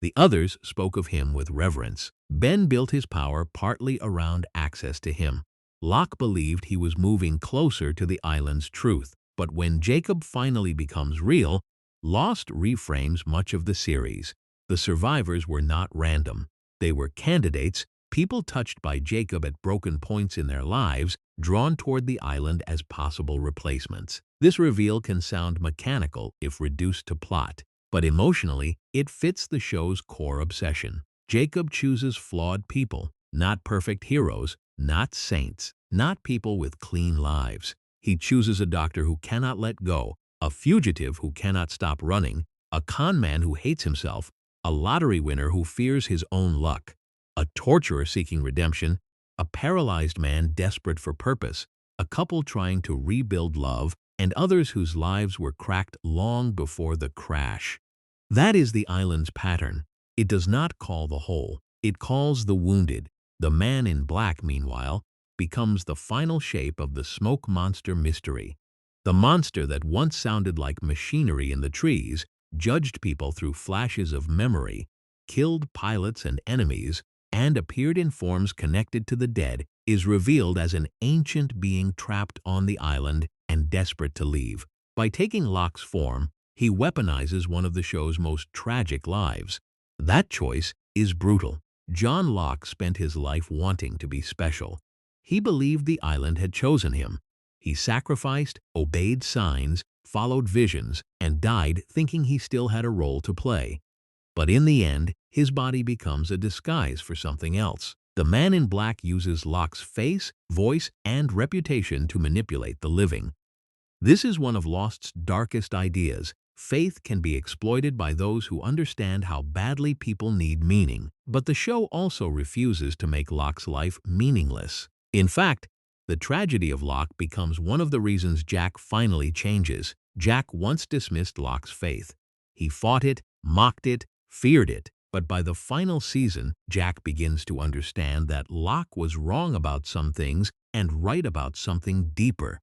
The others spoke of him with reverence. Ben built his power partly around access to him. Locke believed he was moving closer to the island's truth. But when Jacob finally becomes real, Lost reframes much of the series. The survivors were not random. They were candidates, people touched by Jacob at broken points in their lives, drawn toward the island as possible replacements. This reveal can sound mechanical if reduced to plot, but emotionally, it fits the show's core obsession. Jacob chooses flawed people, not perfect heroes, not saints, not people with clean lives. He chooses a doctor who cannot let go, a fugitive who cannot stop running, a con man who hates himself, a lottery winner who fears his own luck, a torturer seeking redemption, a paralyzed man desperate for purpose, a couple trying to rebuild love, and others whose lives were cracked long before the crash. That is the island's pattern. It does not call the whole. It calls the wounded. The man in black, meanwhile, becomes the final shape of the smoke monster mystery. The monster that once sounded like machinery in the trees, judged people through flashes of memory, killed pilots and enemies, and appeared in forms connected to the dead, is revealed as an ancient being trapped on the island and desperate to leave. By taking Locke's form, he weaponizes one of the show's most tragic lives. That choice is brutal. John Locke spent his life wanting to be special. He believed the island had chosen him. He sacrificed, obeyed signs, followed visions, and died thinking he still had a role to play. But in the end, his body becomes a disguise for something else. The man in black uses Locke's face, voice, and reputation to manipulate the living. This is one of Lost's darkest ideas. Faith can be exploited by those who understand how badly people need meaning. But the show also refuses to make Locke's life meaningless. In fact, the tragedy of Locke becomes one of the reasons Jack finally changes. Jack once dismissed Locke's faith. He fought it, mocked it, feared it. But by the final season, Jack begins to understand that Locke was wrong about some things and right about something deeper.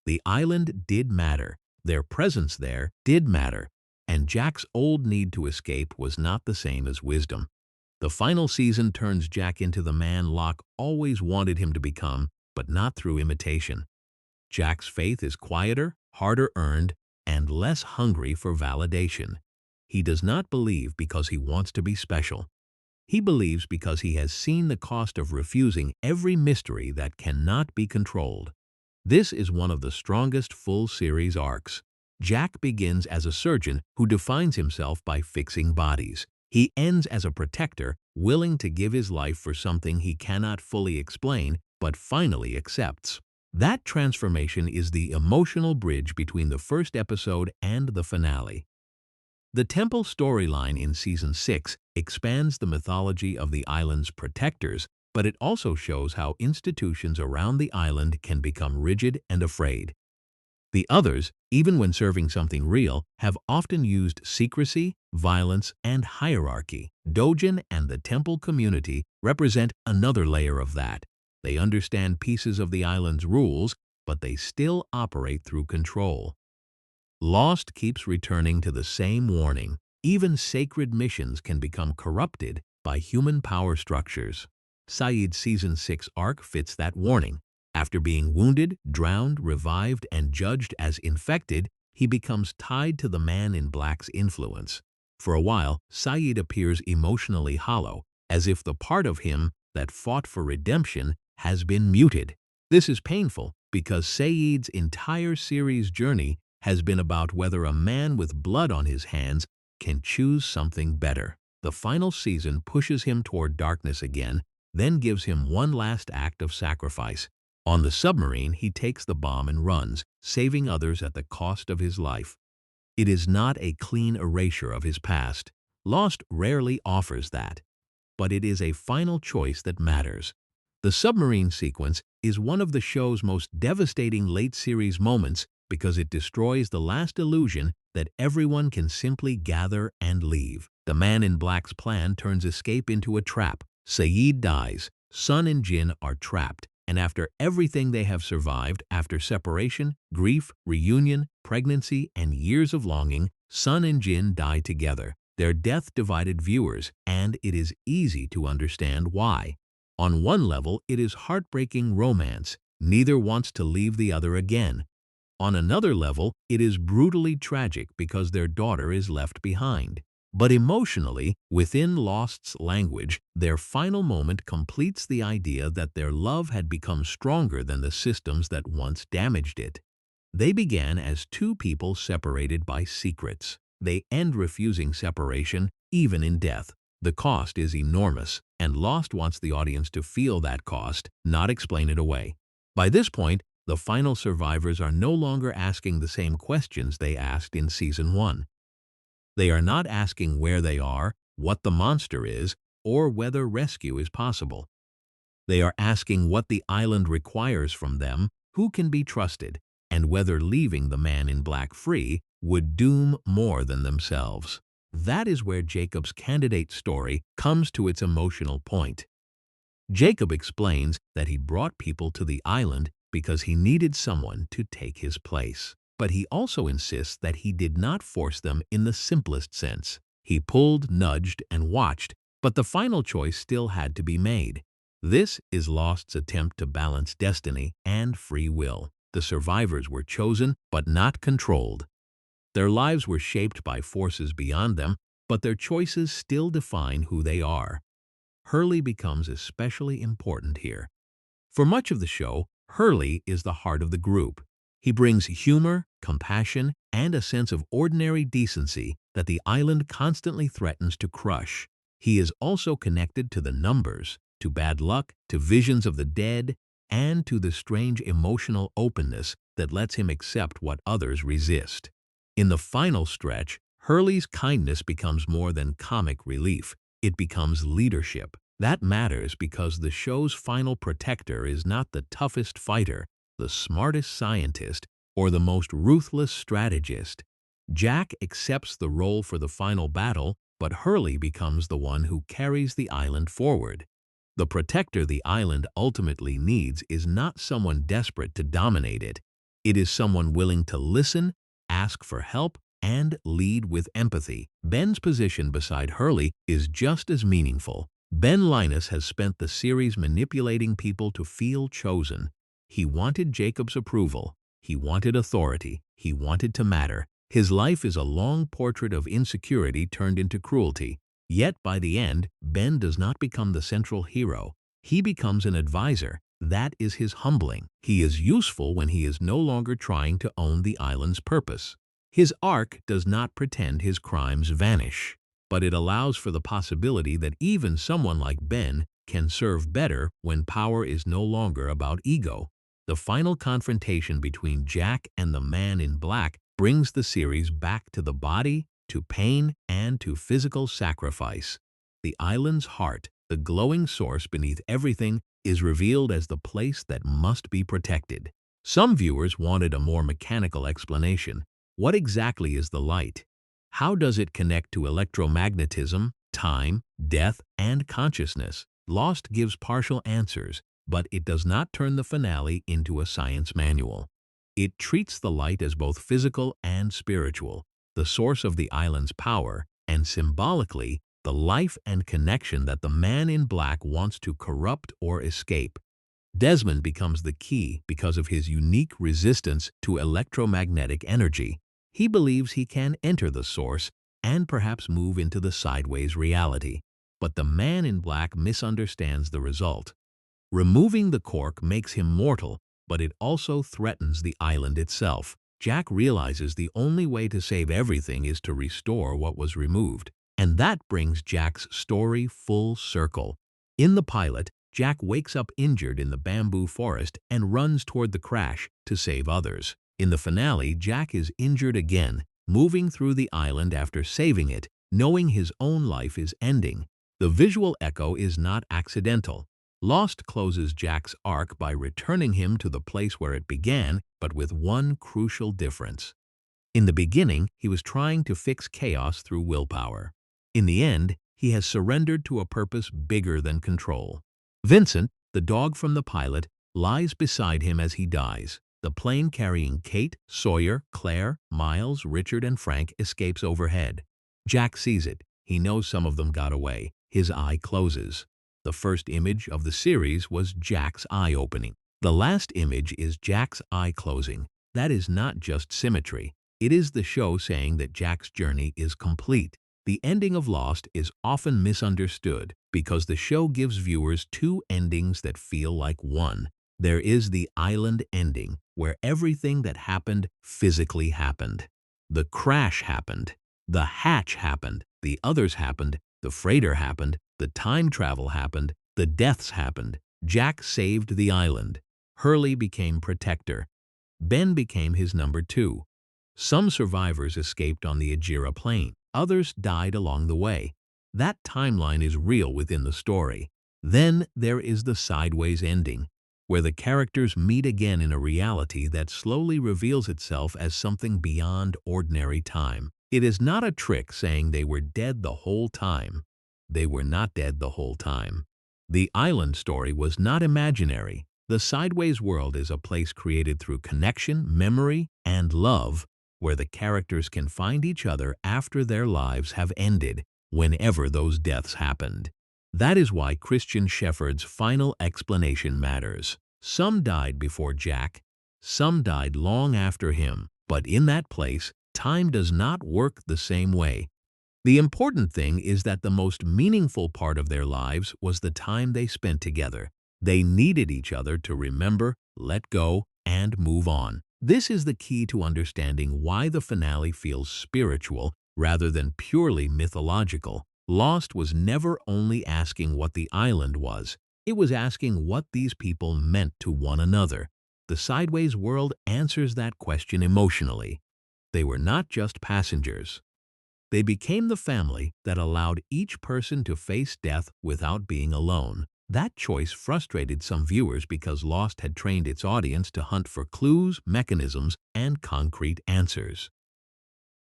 The island did matter. Their presence there did matter. And Jack's old need to escape was not the same as wisdom. The final season turns Jack into the man Locke always wanted him to become, but not through imitation. Jack's faith is quieter, harder earned, and less hungry for validation. He does not believe because he wants to be special. He believes because he has seen the cost of refusing every mystery that cannot be controlled. This is one of the strongest full-series arcs. Jack begins as a surgeon who defines himself by fixing bodies. He ends as a protector, willing to give his life for something he cannot fully explain, but finally accepts. That transformation is the emotional bridge between the first episode and the finale. The temple storyline in Season 6 expands the mythology of the island's protectors, but it also shows how institutions around the island can become rigid and afraid. The others, even when serving something real, have often used secrecy, violence, and hierarchy. Dojin and the temple community represent another layer of that. They understand pieces of the island's rules, but they still operate through control. Lost keeps returning to the same warning. Even sacred missions can become corrupted by human power structures. Sayid's Season 6 arc fits that warning. After being wounded, drowned, revived, and judged as infected, he becomes tied to the man in black's influence. For a while, Sayid appears emotionally hollow, as if the part of him that fought for redemption has been muted. This is painful because Sayid's entire series journey has been about whether a man with blood on his hands can choose something better. The final season pushes him toward darkness again, then gives him one last act of sacrifice. On the submarine, he takes the bomb and runs, saving others at the cost of his life. It is not a clean erasure of his past. Lost rarely offers that. But it is a final choice that matters. The submarine sequence is one of the show's most devastating late-series moments because it destroys the last illusion that everyone can simply gather and leave. The man in black's plan turns escape into a trap. Sayid dies. Sun and Jin are trapped. And after everything they have survived, after separation, grief, reunion, pregnancy, and years of longing, Sun and Jin die together. Their death divided viewers, and it is easy to understand why. On one level, it is heartbreaking romance. Neither wants to leave the other again. On another level, it is brutally tragic because their daughter is left behind. But emotionally, within Lost's language, their final moment completes the idea that their love had become stronger than the systems that once damaged it. They began as two people separated by secrets. They end refusing separation, even in death. The cost is enormous, and Lost wants the audience to feel that cost, not explain it away. By this point, The final survivors are no longer asking the same questions they asked in Season 1. They are not asking where they are, what the monster is, or whether rescue is possible. They are asking what the island requires from them, who can be trusted, and whether leaving the man in black free would doom more than themselves. That is where Jacob's candidate story comes to its emotional point. Jacob explains that he brought people to the island because he needed someone to take his place. But he also insists that he did not force them in the simplest sense. He pulled, nudged, and watched, but the final choice still had to be made. This is Lost's attempt to balance destiny and free will. The survivors were chosen, but not controlled. Their lives were shaped by forces beyond them, but their choices still define who they are. Hurley becomes especially important here. For much of the show, Hurley is the heart of the group. He brings humor, compassion, and a sense of ordinary decency that the island constantly threatens to crush. He is also connected to the numbers, to bad luck, to visions of the dead, and to the strange emotional openness that lets him accept what others resist. In the final stretch, Hurley's kindness becomes more than comic relief. It becomes leadership. That matters because the show's final protector is not the toughest fighter, the smartest scientist, or the most ruthless strategist. Jack accepts the role for the final battle, but Hurley becomes the one who carries the island forward. The protector the island ultimately needs is not someone desperate to dominate it. It is someone willing to listen, ask for help, and lead with empathy. Ben's position beside Hurley is just as meaningful. Ben Linus has spent the series manipulating people to feel chosen. He wanted Jacob's approval. He wanted authority. He wanted to matter. His life is a long portrait of insecurity turned into cruelty. Yet by the end, Ben does not become the central hero. He becomes an advisor. That is his humbling. He is useful when he is no longer trying to own the island's purpose. His arc does not pretend his crimes vanish, but it allows for the possibility that even someone like Ben can serve better when power is no longer about ego. The final confrontation between Jack and the man in black brings the series back to the body, to pain, and to physical sacrifice. The island's heart, the glowing source beneath everything, is revealed as the place that must be protected. Some viewers wanted a more mechanical explanation. What exactly is the light? How does it connect to electromagnetism, time, death, and consciousness? Lost gives partial answers, but it does not turn the finale into a science manual. It treats the light as both physical and spiritual, the source of the island's power, and symbolically, the life and connection that the man in black wants to corrupt or escape. Desmond becomes the key because of his unique resistance to electromagnetic energy. He believes he can enter the source and perhaps move into the sideways reality. But the man in black misunderstands the result. Removing the cork makes him mortal, but it also threatens the island itself. Jack realizes the only way to save everything is to restore what was removed. And that brings Jack's story full circle. In the pilot, Jack wakes up injured in the bamboo forest and runs toward the crash to save others. In the finale, Jack is injured again, moving through the island after saving it, knowing his own life is ending. The visual echo is not accidental. Lost closes Jack's arc by returning him to the place where it began, but with one crucial difference. In the beginning, he was trying to fix chaos through willpower. In the end, he has surrendered to a purpose bigger than control. Vincent, the dog from the pilot, lies beside him as he dies. The plane carrying Kate, Sawyer, Claire, Miles, Richard, and Frank escapes overhead. Jack sees it. He knows some of them got away. His eye closes. The first image of the series was Jack's eye opening. The last image is Jack's eye closing. That is not just symmetry. It is the show saying that Jack's journey is complete. The ending of Lost is often misunderstood because the show gives viewers two endings that feel like one. There is the island ending, where everything that happened physically happened. The crash happened. The hatch happened. The others happened. The freighter happened. The time travel happened. The deaths happened. Jack saved the island. Hurley became protector. Ben became his number 2. Some survivors escaped on the Ajira plain. Others died along the way. That timeline is real within the story. Then there is the sideways ending, where the characters meet again in a reality that slowly reveals itself as something beyond ordinary time. It is not a trick saying they were dead the whole time. They were not dead the whole time. The island story was not imaginary. The sideways world is a place created through connection, memory, and love, where the characters can find each other after their lives have ended, whenever those deaths happened. That is why Christian Shephard's final explanation matters. Some died before Jack, some died long after him, but in that place, time does not work the same way. The important thing is that the most meaningful part of their lives was the time they spent together. They needed each other to remember, let go, and move on. This is the key to understanding why the finale feels spiritual rather than purely mythological. Lost was never only asking what the island was, it was asking what these people meant to one another. The sideways world answers that question emotionally. They were not just passengers. They became the family that allowed each person to face death without being alone. That choice frustrated some viewers because Lost had trained its audience to hunt for clues, mechanisms, and concrete answers.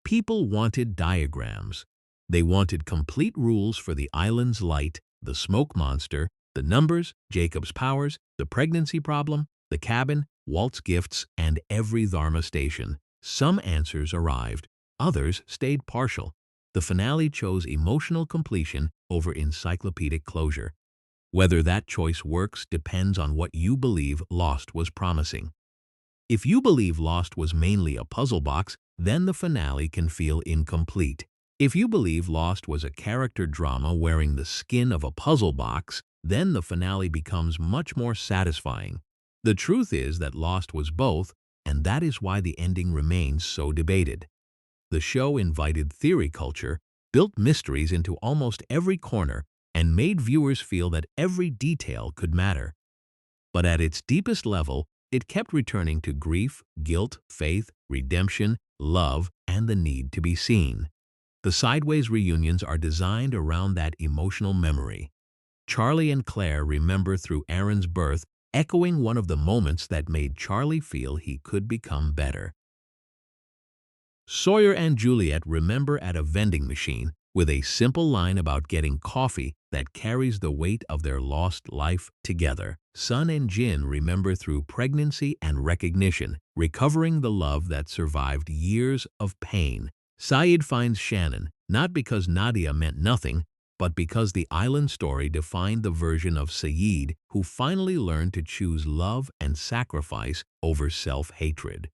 People wanted diagrams. They wanted complete rules for the island's light, the smoke monster, the numbers, Jacob's powers, the pregnancy problem, the cabin, Walt's gifts, and every DHARMA station. Some answers arrived, others stayed partial. The finale chose emotional completion over encyclopedic closure. Whether that choice works depends on what you believe Lost was promising. If you believe Lost was mainly a puzzle box, then the finale can feel incomplete. If you believe Lost was a character drama wearing the skin of a puzzle box, then the finale becomes much more satisfying. The truth is that Lost was both, and that is why the ending remains so debated. The show invited theory culture, built mysteries into almost every corner, and made viewers feel that every detail could matter. But at its deepest level, it kept returning to grief, guilt, faith, redemption, love, and the need to be seen. The sideways reunions are designed around that emotional memory. Charlie and Claire remember through Aaron's birth, echoing one of the moments that made Charlie feel he could become better. Sawyer and Juliet remember at a vending machine with a simple line about getting coffee that carries the weight of their lost life together. Sun and Jin remember through pregnancy and recognition, recovering the love that survived years of pain. Sayid finds Shannon, not because Nadia meant nothing, but because the island story defined the version of Sayid who finally learned to choose love and sacrifice over self-hatred.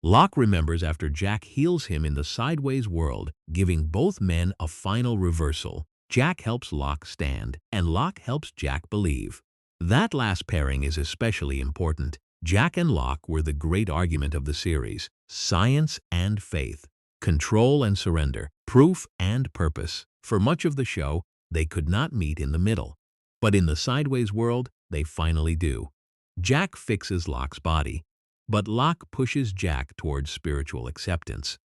Locke remembers after Jack heals him in the sideways world, giving both men a final reversal. Jack helps Locke stand, and Locke helps Jack believe. That last pairing is especially important. Jack and Locke were the great argument of the series. Science and faith. Control and surrender. Proof and purpose. For much of the show, they could not meet in the middle. But in the sideways world, they finally do. Jack fixes Locke's body, but Locke pushes Jack towards spiritual acceptance.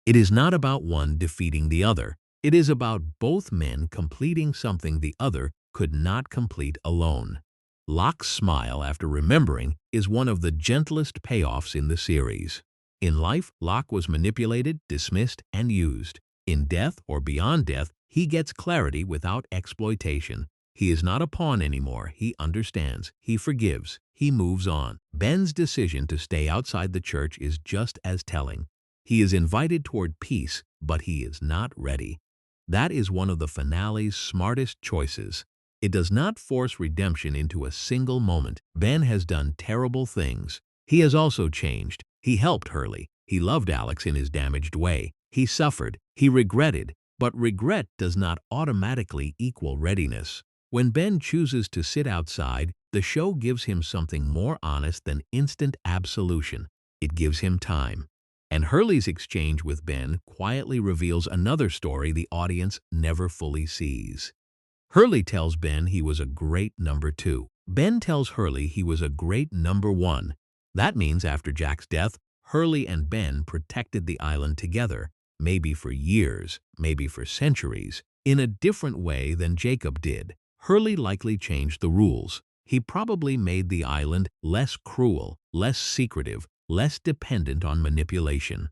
It is not about one defeating the other. It is about both men completing something the other could not complete alone. Locke's smile after remembering is one of the gentlest payoffs in the series. In life, Locke was manipulated, dismissed, and used. In death or beyond death, he gets clarity without exploitation. He is not a pawn anymore. He understands. He forgives. He moves on. Ben's decision to stay outside the church is just as telling. He is invited toward peace, but he is not ready. That is one of the finale's smartest choices. It does not force redemption into a single moment. Ben has done terrible things. He has also changed. He helped Hurley. He loved Alex in his damaged way. He suffered. He regretted. But regret does not automatically equal readiness. When Ben chooses to sit outside, the show gives him something more honest than instant absolution. It gives him time. And Hurley's exchange with Ben quietly reveals another story the audience never fully sees. Hurley tells Ben he was a great number 2. Ben tells Hurley he was a great number one. That means after Jack's death, Hurley and Ben protected the island together, maybe for years, maybe for centuries, in a different way than Jacob did. Hurley likely changed the rules. He probably made the island less cruel, less secretive, less dependent on manipulation.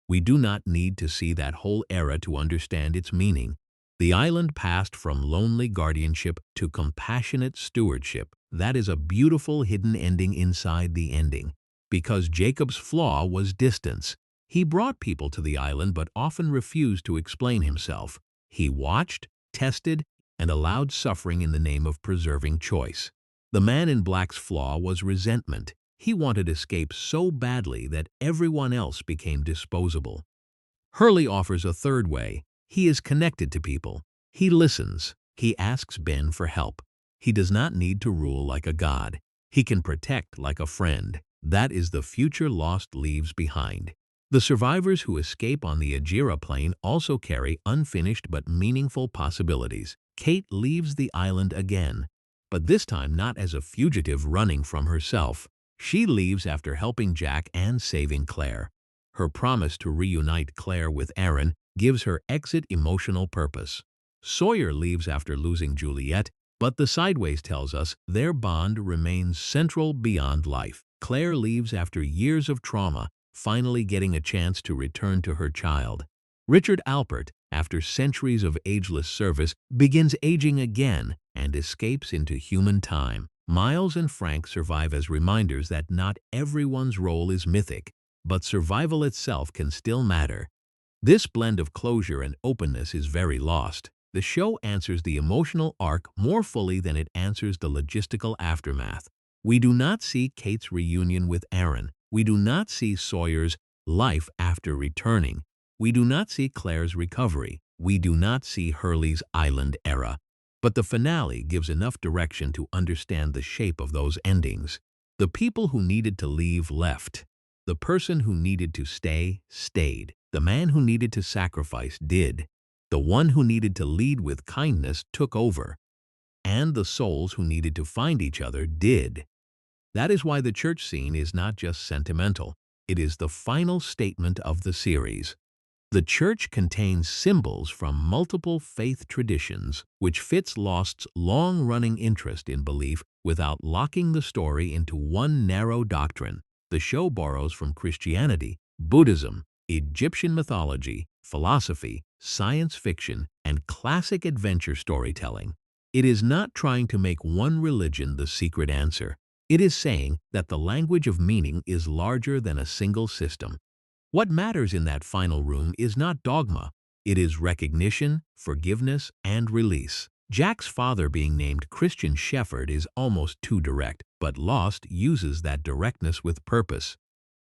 We do not need to see that whole era to understand its meaning. The island passed from lonely guardianship to compassionate stewardship. That is a beautiful hidden ending inside the ending. Because Jacob's flaw was distance. He brought people to the island but often refused to explain himself. He watched, tested, and allowed suffering in the name of preserving choice. The man in black's flaw was resentment. He wanted escape so badly that everyone else became disposable. Hurley offers a third way. He is connected to people. He listens. He asks Ben for help. He does not need to rule like a god. He can protect like a friend. That is the future Lost leaves behind. The survivors who escape on the Ajira plane also carry unfinished but meaningful possibilities. Kate leaves the island again, but this time not as a fugitive running from herself. She leaves after helping Jack and saving Claire. Her promise to reunite Claire with Aaron gives her exit emotional purpose. Sawyer leaves after losing Juliet, but the Sideways tells us their bond remains central beyond life. Claire leaves after years of trauma, finally getting a chance to return to her child. Richard Alpert, after centuries of ageless service, begins aging again and escapes into human time. Miles and Frank survive as reminders that not everyone's role is mythic, but survival itself can still matter. This blend of closure and openness is very Lost. The show answers the emotional arc more fully than it answers the logistical aftermath. We do not see Kate's reunion with Aaron. We do not see Sawyer's life after returning. We do not see Claire's recovery. We do not see Hurley's island era. But the finale gives enough direction to understand the shape of those endings. The people who needed to leave left. The person who needed to stay stayed. The man who needed to sacrifice did. The one who needed to lead with kindness took over. And the souls who needed to find each other did. That is why the church scene is not just sentimental. It is the final statement of the series. The church contains symbols from multiple faith traditions, which fits Lost's long-running interest in belief without locking the story into one narrow doctrine. The show borrows from Christianity, Buddhism, Egyptian mythology, philosophy, science fiction, and classic adventure storytelling. It is not trying to make one religion the secret answer. It is saying that the language of meaning is larger than a single system. What matters in that final room is not dogma. It is recognition, forgiveness, and release. Jack's father being named Christian Shephard is almost too direct, but Lost uses that directness with purpose.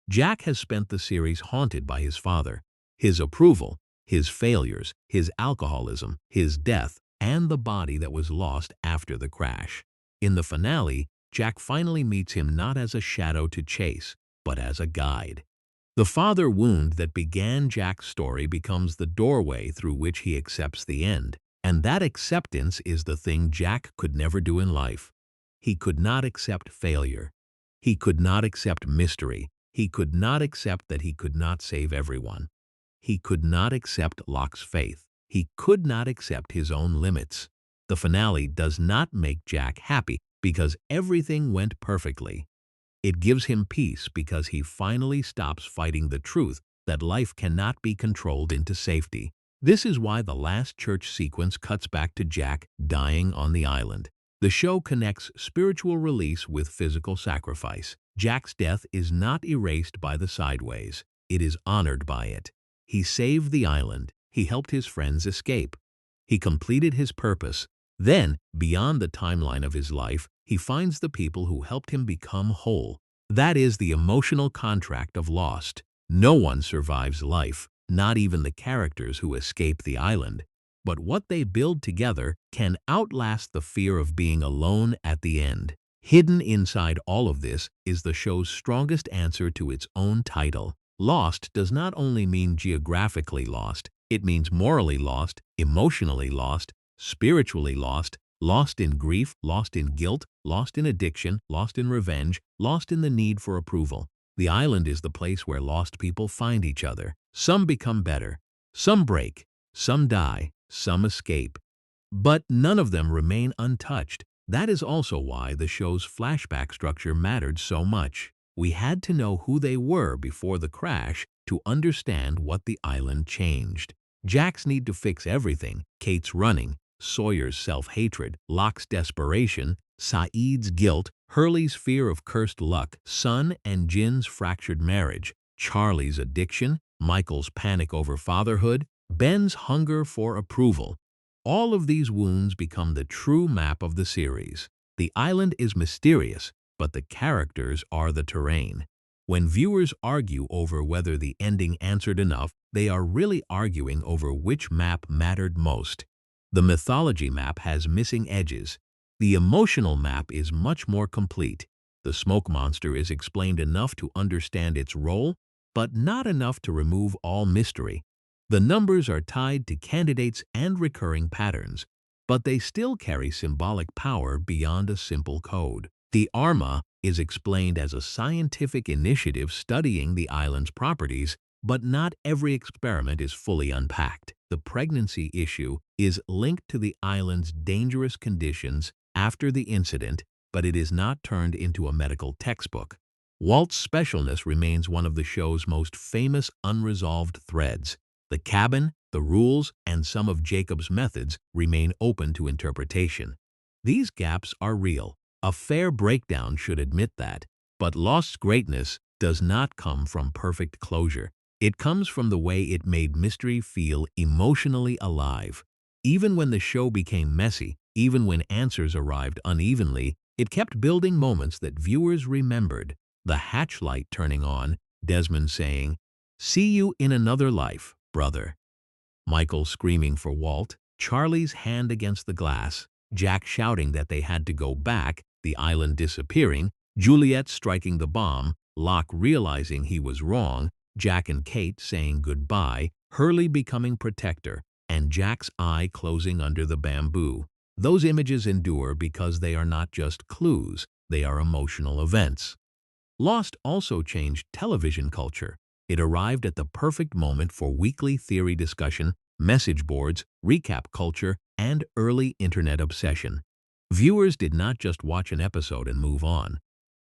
Jack has spent the series haunted by his father, his approval, his failures, his alcoholism, his death, and the body that was lost after the crash. In the finale, Jack finally meets him not as a shadow to chase, but as a guide. The father wound that began Jack's story becomes the doorway through which he accepts the end, and that acceptance is the thing Jack could never do in life. He could not accept failure. He could not accept mystery. He could not accept that he could not save everyone. He could not accept Locke's faith. He could not accept his own limits. The finale does not make Jack happy because everything went perfectly. It gives him peace because he finally stops fighting the truth that life cannot be controlled into safety. This is why the last church sequence cuts back to Jack dying on the island. The show connects spiritual release with physical sacrifice. Jack's death is not erased by the Sideways. It is honored by it. He saved the island. He helped his friends escape. He completed his purpose. Then, beyond the timeline of his life, he finds the people who helped him become whole. That is the emotional contract of Lost. No one survives life, not even the characters who escape the island. But what they build together can outlast the fear of being alone at the end. Hidden inside all of this is the show's strongest answer to its own title. Lost does not only mean geographically lost, it means morally lost, emotionally lost, spiritually lost, Lost in grief, lost in guilt, lost in addiction, lost in revenge, lost in the need for approval. The island is the place where lost people find each other. Some become better, some break, some die, some escape. But none of them remain untouched. That is also why the show's flashback structure mattered so much. We had to know who they were before the crash to understand what the island changed. Jack's need to fix everything, Kate's running, Sawyer's self-hatred, Locke's desperation, Sayid's guilt, Hurley's fear of cursed luck, Sun and Jin's fractured marriage, Charlie's addiction, Michael's panic over fatherhood, Ben's hunger for approval. All of these wounds become the true map of the series. The island is mysterious, but the characters are the terrain. When viewers argue over whether the ending answered enough, they are really arguing over which map mattered most. The mythology map has missing edges. The emotional map is much more complete. The smoke monster is explained enough to understand its role, but not enough to remove all mystery. The numbers are tied to candidates and recurring patterns, but they still carry symbolic power beyond a simple code. The DHARMA is explained as a scientific initiative studying the island's properties, but not every experiment is fully unpacked. The pregnancy issue is linked to the island's dangerous conditions after the incident, but it is not turned into a medical textbook. Walt's specialness remains one of the show's most famous unresolved threads. The cabin, the rules, and some of Jacob's methods remain open to interpretation. These gaps are real. A fair breakdown should admit that. But Lost's greatness does not come from perfect closure. It comes from the way it made mystery feel emotionally alive. Even when the show became messy, even when answers arrived unevenly, it kept building moments that viewers remembered. The hatch light turning on, Desmond saying, "See you in another life, brother." Michael screaming for Walt, Charlie's hand against the glass, Jack shouting that they had to go back, the island disappearing, Juliet striking the bomb, Locke realizing he was wrong, Jack and Kate saying goodbye, Hurley becoming protector, and Jack's eye closing under the bamboo. Those images endure because they are not just clues, they are emotional events. Lost also changed television culture. It arrived at the perfect moment for weekly theory discussion, message boards, recap culture, and early internet obsession. Viewers did not just watch an episode and move on.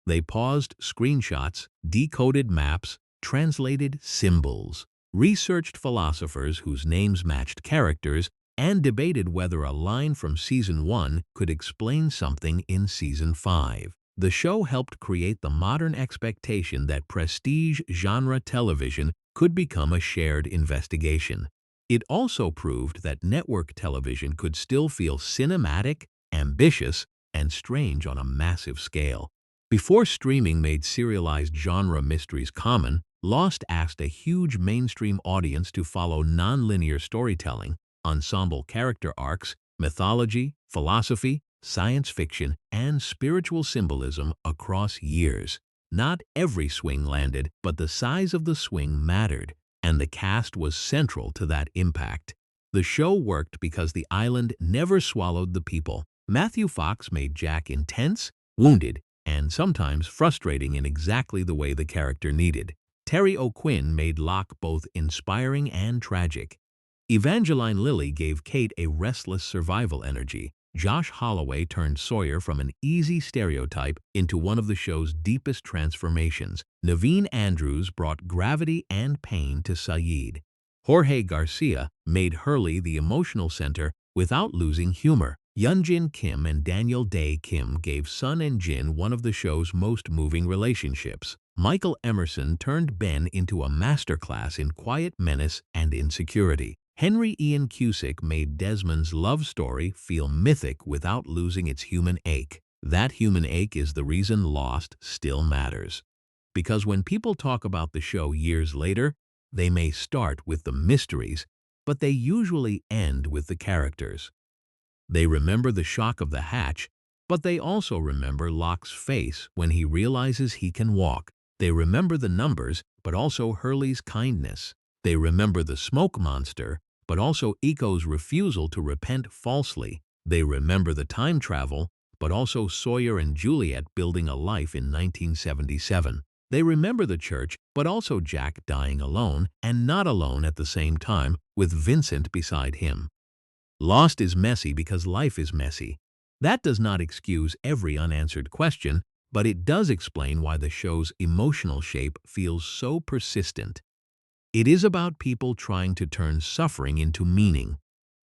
They paused screenshots, decoded maps, translated symbols, researched philosophers whose names matched characters, and debated whether a line from Season 1 could explain something in Season 5. The show helped create the modern expectation that prestige genre television could become a shared investigation. It also proved that network television could still feel cinematic, ambitious, and strange on a massive scale. Before streaming made serialized genre mysteries common, Lost asked a huge mainstream audience to follow non-linear storytelling, ensemble character arcs, mythology, philosophy, science fiction, and spiritual symbolism across years. Not every swing landed, but the size of the swing mattered, and the cast was central to that impact. The show worked because the island never swallowed the people. Matthew Fox made Jack intense, wounded, and sometimes frustrating in exactly the way the character needed. Terry O'Quinn made Locke both inspiring and tragic. Evangeline Lilly gave Kate a restless survival energy. Josh Holloway turned Sawyer from an easy stereotype into one of the show's deepest transformations. Naveen Andrews brought gravity and pain to Sayid. Jorge Garcia made Hurley the emotional center without losing humor. Yoonjin Kim and Daniel Dae Kim gave Sun and Jin one of the show's most moving relationships. Michael Emerson turned Ben into a masterclass in quiet menace and insecurity. Henry Ian Cusick made Desmond's love story feel mythic without losing its human ache. That human ache is the reason Lost still matters. Because when people talk about the show years later, they may start with the mysteries, but they usually end with the characters. They remember the shock of the hatch, but they also remember Locke's face when he realizes he can walk. They remember the numbers, but also Hurley's kindness. They remember the smoke monster, but also Eco's refusal to repent falsely. They remember the time travel, but also Sawyer and Juliet building a life in 1977. They remember the church, but also Jack dying alone, and not alone at the same time, with Vincent beside him. Lost is messy because life is messy. That does not excuse every unanswered question, but it does explain why the show's emotional shape feels so persistent. It is about people trying to turn suffering into meaning.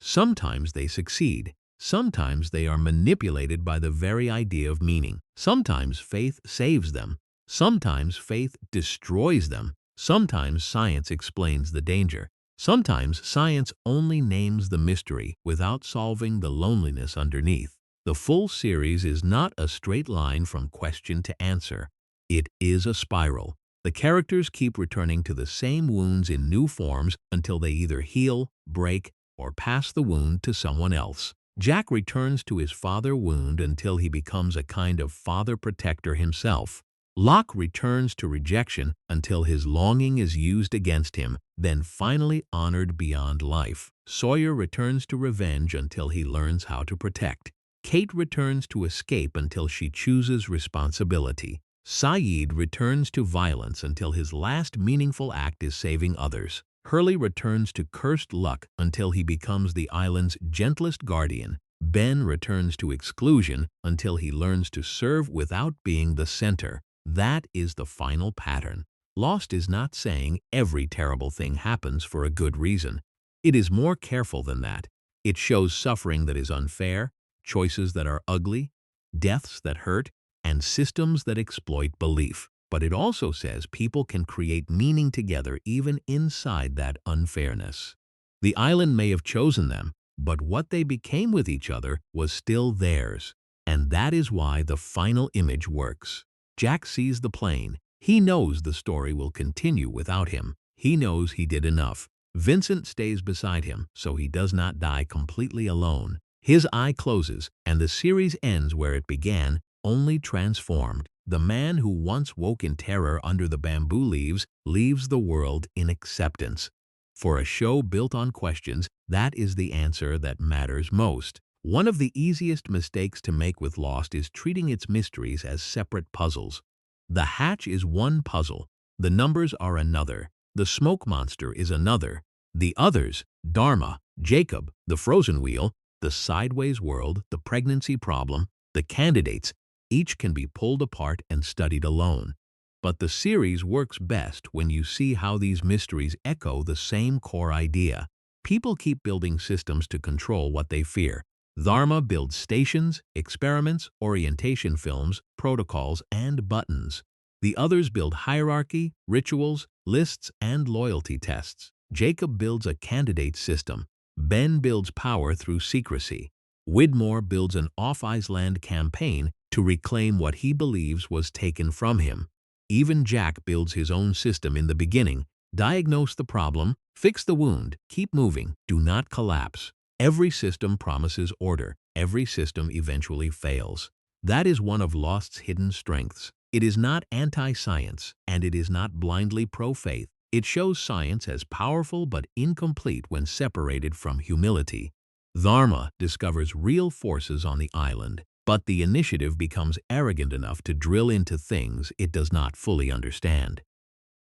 Sometimes they succeed. Sometimes they are manipulated by the very idea of meaning. Sometimes faith saves them. Sometimes faith destroys them. Sometimes science explains the danger. Sometimes science only names the mystery without solving the loneliness underneath. The full series is not a straight line from question to answer. It is a spiral. The characters keep returning to the same wounds in new forms until they either heal, break, or pass the wound to someone else. Jack returns to his father wound until he becomes a kind of father protector himself. Locke returns to rejection until his longing is used against him, then finally honored beyond life. Sawyer returns to revenge until he learns how to protect. Kate returns to escape until she chooses responsibility. Sayid returns to violence until his last meaningful act is saving others. Hurley returns to cursed luck until he becomes the island's gentlest guardian. Ben returns to exclusion until he learns to serve without being the center. That is the final pattern. Lost is not saying every terrible thing happens for a good reason. It is more careful than that. It shows suffering that is unfair, choices that are ugly, deaths that hurt, and systems that exploit belief. But it also says people can create meaning together even inside that unfairness. The island may have chosen them, but what they became with each other was still theirs. And that is why the final image works. Jack sees the plane. He knows the story will continue without him. He knows he did enough. Vincent stays beside him, so he does not die completely alone. His eye closes, and the series ends where it began, only transformed. The man who once woke in terror under the bamboo leaves leaves the world in acceptance. For a show built on questions, that is the answer that matters most. One of the easiest mistakes to make with Lost is treating its mysteries as separate puzzles. The hatch is one puzzle. The numbers are another. The smoke monster is another. The others, DHARMA, Jacob, the frozen wheel, the sideways world, the pregnancy problem, the candidates, each can be pulled apart and studied alone. But the series works best when you see how these mysteries echo the same core idea. People keep building systems to control what they fear. DHARMA builds stations, experiments, orientation films, protocols, and buttons. The others build hierarchy, rituals, lists, and loyalty tests. Jacob builds a candidate system. Ben builds power through secrecy. Widmore builds an off-Iceland campaign to reclaim what he believes was taken from him. Even Jack builds his own system in the beginning. Diagnose the problem, fix the wound, keep moving, do not collapse. Every system promises order. Every system eventually fails. That is one of Lost's hidden strengths. It is not anti-science, and it is not blindly pro-faith. It shows science as powerful but incomplete when separated from humility. DHARMA discovers real forces on the island, but the initiative becomes arrogant enough to drill into things it does not fully understand.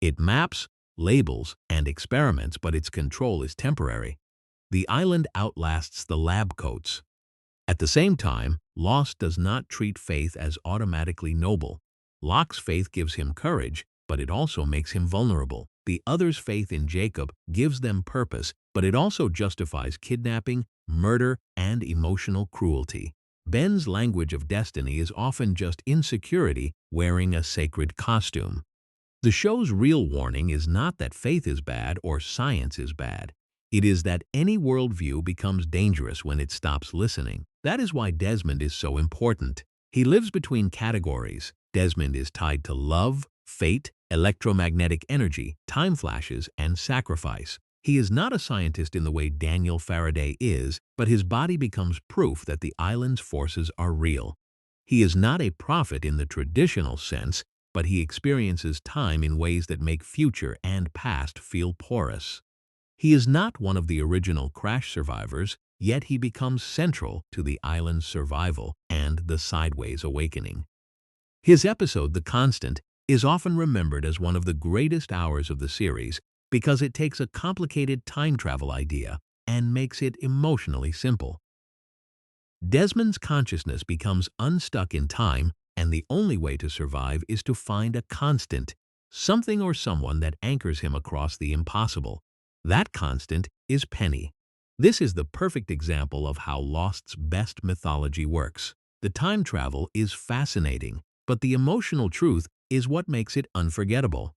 It maps, labels, and experiments, but its control is temporary. The island outlasts the lab coats. At the same time, Lost does not treat faith as automatically noble. Locke's faith gives him courage, but it also makes him vulnerable. The others' faith in Jacob gives them purpose, but it also justifies kidnapping, murder, and emotional cruelty. Ben's language of destiny is often just insecurity wearing a sacred costume. The show's real warning is not that faith is bad or science is bad. It is that any worldview becomes dangerous when it stops listening. That is why Desmond is so important. He lives between categories. Desmond is tied to love, fate, electromagnetic energy, time flashes, and sacrifice. He is not a scientist in the way Daniel Faraday is, but his body becomes proof that the island's forces are real. He is not a prophet in the traditional sense, but he experiences time in ways that make future and past feel porous. He is not one of the original crash survivors, yet he becomes central to the island's survival and the Sideways awakening. His episode, The Constant, is often remembered as one of the greatest hours of the series because it takes a complicated time travel idea and makes it emotionally simple. Desmond's consciousness becomes unstuck in time, and the only way to survive is to find a constant, something or someone that anchors him across the impossible. That constant is Penny. This is the perfect example of how Lost's best mythology works. The time travel is fascinating, but the emotional truth is what makes it unforgettable.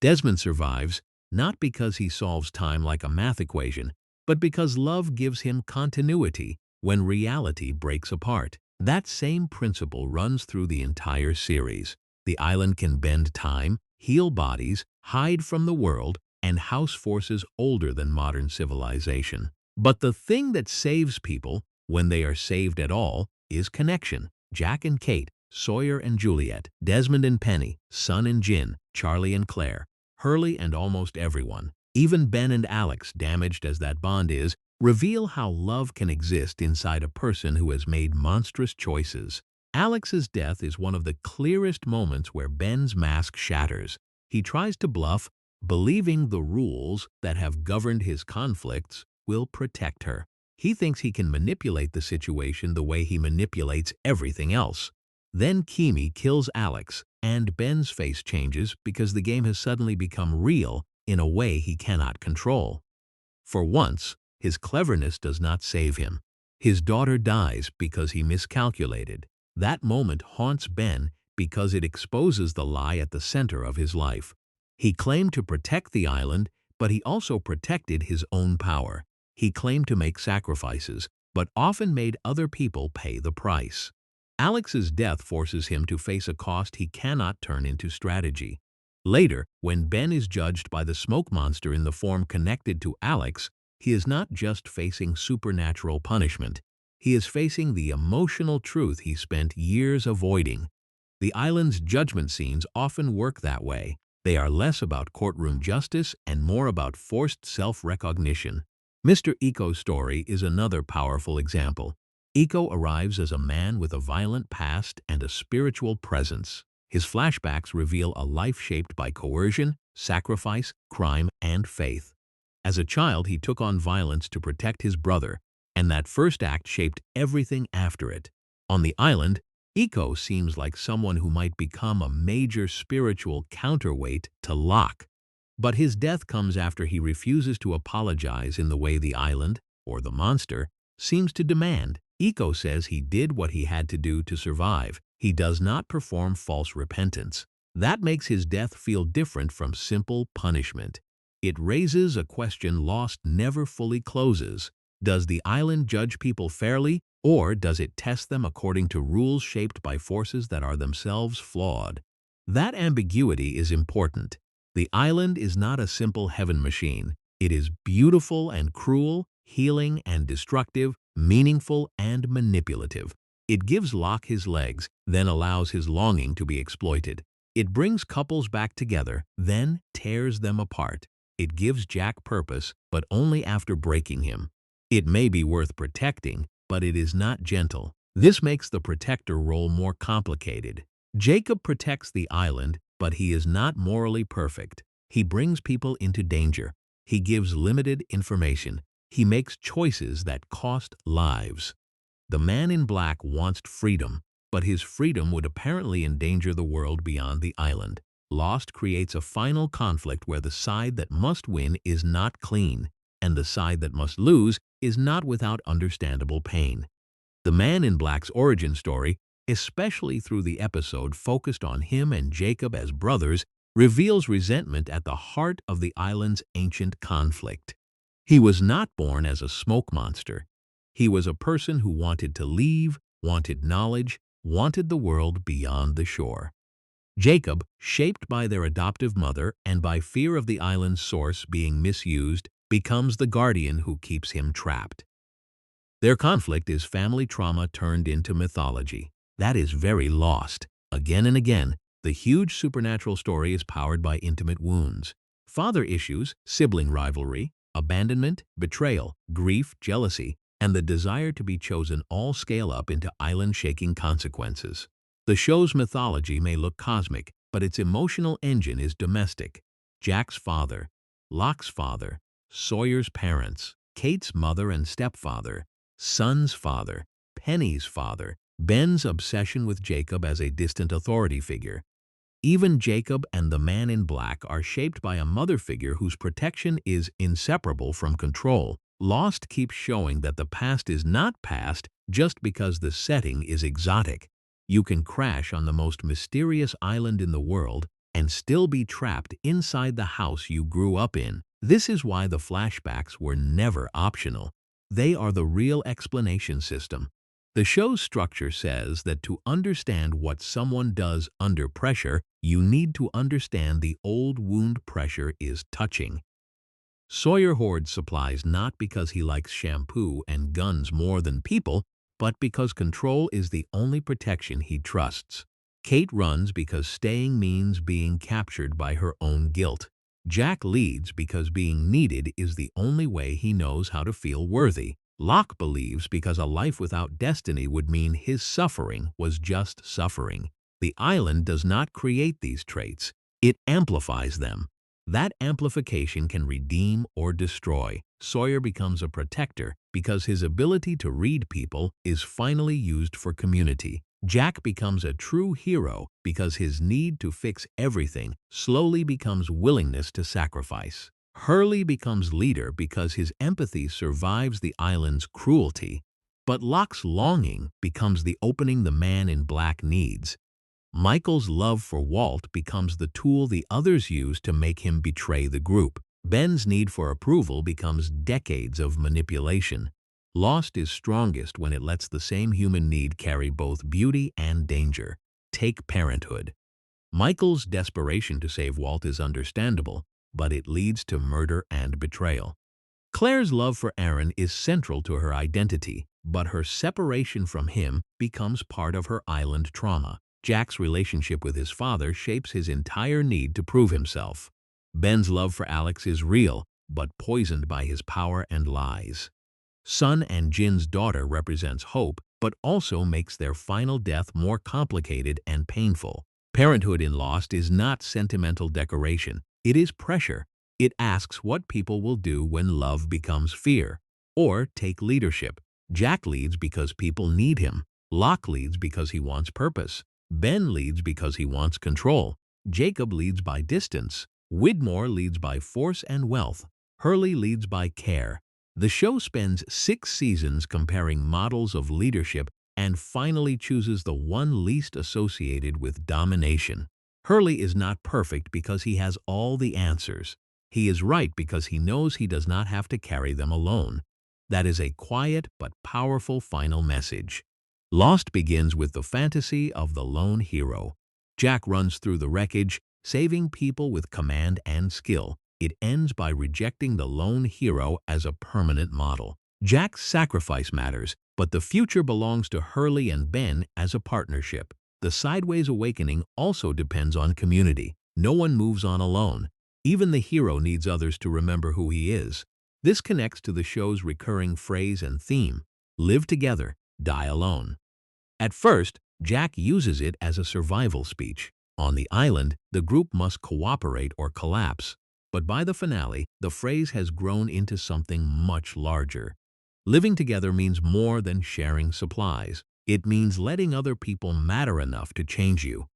Desmond survives not because he solves time like a math equation, but because love gives him continuity when reality breaks apart. That same principle runs through the entire series. The island can bend time, heal bodies, hide from the world, and house forces older than modern civilization. But the thing that saves people, when they are saved at all, is connection. Jack and Kate, Sawyer and Juliet, Desmond and Penny, Sun and Jin, Charlie and Claire, Hurley and almost everyone, even Ben and Alex, damaged as that bond is, reveal how love can exist inside a person who has made monstrous choices. Alex's death is one of the clearest moments where Ben's mask shatters. He tries to bluff, believing the rules that have governed his conflicts will protect her. He thinks he can manipulate the situation the way he manipulates everything else. Then Kimi kills Alex, and Ben's face changes because the game has suddenly become real in a way he cannot control. For once, his cleverness does not save him. His daughter dies because he miscalculated. That moment haunts Ben because it exposes the lie at the center of his life. He claimed to protect the island, but he also protected his own power. He claimed to make sacrifices, but often made other people pay the price. Alex's death forces him to face a cost he cannot turn into strategy. Later, when Ben is judged by the smoke monster in the form connected to Alex, he is not just facing supernatural punishment. He is facing the emotional truth he spent years avoiding. The island's judgment scenes often work that way. They are less about courtroom justice and more about forced self-recognition. Mr. Eco's story is another powerful example. Eco arrives as a man with a violent past and a spiritual presence. His flashbacks reveal a life shaped by coercion, sacrifice, crime, and faith. As a child, he took on violence to protect his brother, and that first act shaped everything after it. On the island, Eco seems like someone who might become a major spiritual counterweight to Locke. But his death comes after he refuses to apologize in the way the island, or the monster, seems to demand. Eco says he did what he had to do to survive. He does not perform false repentance. That makes his death feel different from simple punishment. It raises a question Lost never fully closes. Does the island judge people fairly, or does it test them according to rules shaped by forces that are themselves flawed? That ambiguity is important. The island is not a simple heaven machine. It is beautiful and cruel, healing and destructive, meaningful and manipulative. It gives Locke his legs, then allows his longing to be exploited. It brings couples back together, then tears them apart. It gives Jack purpose, but only after breaking him. It may be worth protecting, but it is not gentle. This makes the protector role more complicated. Jacob protects the island, but he is not morally perfect. He brings people into danger. He gives limited information. He makes choices that cost lives. The man in black wants freedom, but his freedom would apparently endanger the world beyond the island. Lost creates a final conflict where the side that must win is not clean, and the side that must lose is not without understandable pain. The man in black's origin story, especially through the episode focused on him and Jacob as brothers, reveals resentment at the heart of the island's ancient conflict. He was not born as a smoke monster. He was a person who wanted to leave, wanted knowledge, wanted the world beyond the shore. Jacob, shaped by their adoptive mother and by fear of the island's source being misused, becomes the guardian who keeps him trapped. Their conflict is family trauma turned into mythology. That is very Lost. Again and again, the huge supernatural story is powered by intimate wounds. Father issues, sibling rivalry, abandonment, betrayal, grief, jealousy, and the desire to be chosen all scale up into island-shaking consequences. The show's mythology may look cosmic, but its emotional engine is domestic. Jack's father, Locke's father, Sawyer's parents, Kate's mother and stepfather, Son's father, Penny's father, Ben's obsession with Jacob as a distant authority figure. Even Jacob and the man in black are shaped by a mother figure whose protection is inseparable from control. Lost keeps showing that the past is not past just because the setting is exotic. You can crash on the most mysterious island in the world and still be trapped inside the house you grew up in. This is why the flashbacks were never optional. They are the real explanation system. The show's structure says that to understand what someone does under pressure, you need to understand the old wound pressure is touching. Sawyer hoards supplies not because he likes shampoo and guns more than people, but because control is the only protection he trusts. Kate runs because staying means being captured by her own guilt. Jack leads because being needed is the only way he knows how to feel worthy. Locke believes because a life without destiny would mean his suffering was just suffering. The island does not create these traits. It amplifies them. That amplification can redeem or destroy. Sawyer becomes a protector because his ability to read people is finally used for community. Jack becomes a true hero because his need to fix everything slowly becomes willingness to sacrifice. Hurley becomes leader because his empathy survives the island's cruelty, but Locke's longing becomes the opening the man in black needs. Michael's love for Walt becomes the tool the others use to make him betray the group. Ben's need for approval becomes decades of manipulation. Lost is strongest when it lets the same human need carry both beauty and danger. Take parenthood. Michael's desperation to save Walt is understandable, but it leads to murder and betrayal. Claire's love for Aaron is central to her identity, but her separation from him becomes part of her island trauma. Jack's relationship with his father shapes his entire need to prove himself. Ben's love for Alex is real, but poisoned by his power and lies. Sun and Jin's daughter represents hope, but also makes their final death more complicated and painful. Parenthood in Lost is not sentimental decoration. It is pressure. It asks what people will do when love becomes fear. Or take leadership. Jack leads because people need him. Locke leads because he wants purpose. Ben leads because he wants control. Jacob leads by distance. Widmore leads by force and wealth. Hurley leads by care. The show spends 6 seasons comparing models of leadership and finally chooses the one least associated with domination. Hurley is not perfect because he has all the answers. He is right because he knows he does not have to carry them alone. That is a quiet but powerful final message. Lost begins with the fantasy of the lone hero. Jack runs through the wreckage, saving people with command and skill. It ends by rejecting the lone hero as a permanent model. Jack's sacrifice matters, but the future belongs to Hurley and Ben as a partnership. The Sideways awakening also depends on community. No one moves on alone. Even the hero needs others to remember who he is. This connects to the show's recurring phrase and theme: live together, die alone. At first, Jack uses it as a survival speech. On the island, the group must cooperate or collapse. But by the finale, the phrase has grown into something much larger. Living together means more than sharing supplies. It means letting other people matter enough to change you.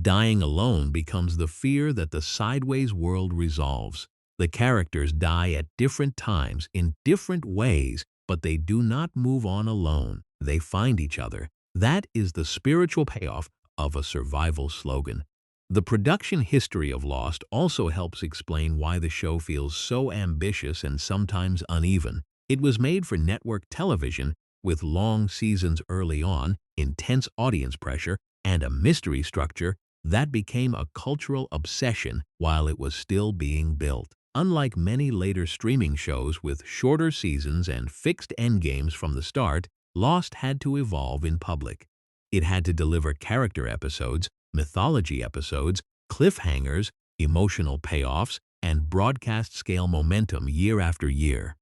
Dying alone becomes the fear that the Sideways world resolves. The characters die at different times in different ways, but they do not move on alone. They find each other. That is the spiritual payoff of a survival slogan. The production history of Lost also helps explain why the show feels so ambitious and sometimes uneven. It was made for network television with long seasons early on, intense audience pressure, and a mystery structure that became a cultural obsession while it was still being built. Unlike many later streaming shows with shorter seasons and fixed endgames from the start, Lost had to evolve in public. It had to deliver character episodes, mythology episodes, cliffhangers, emotional payoffs, and broadcast-scale momentum year after year.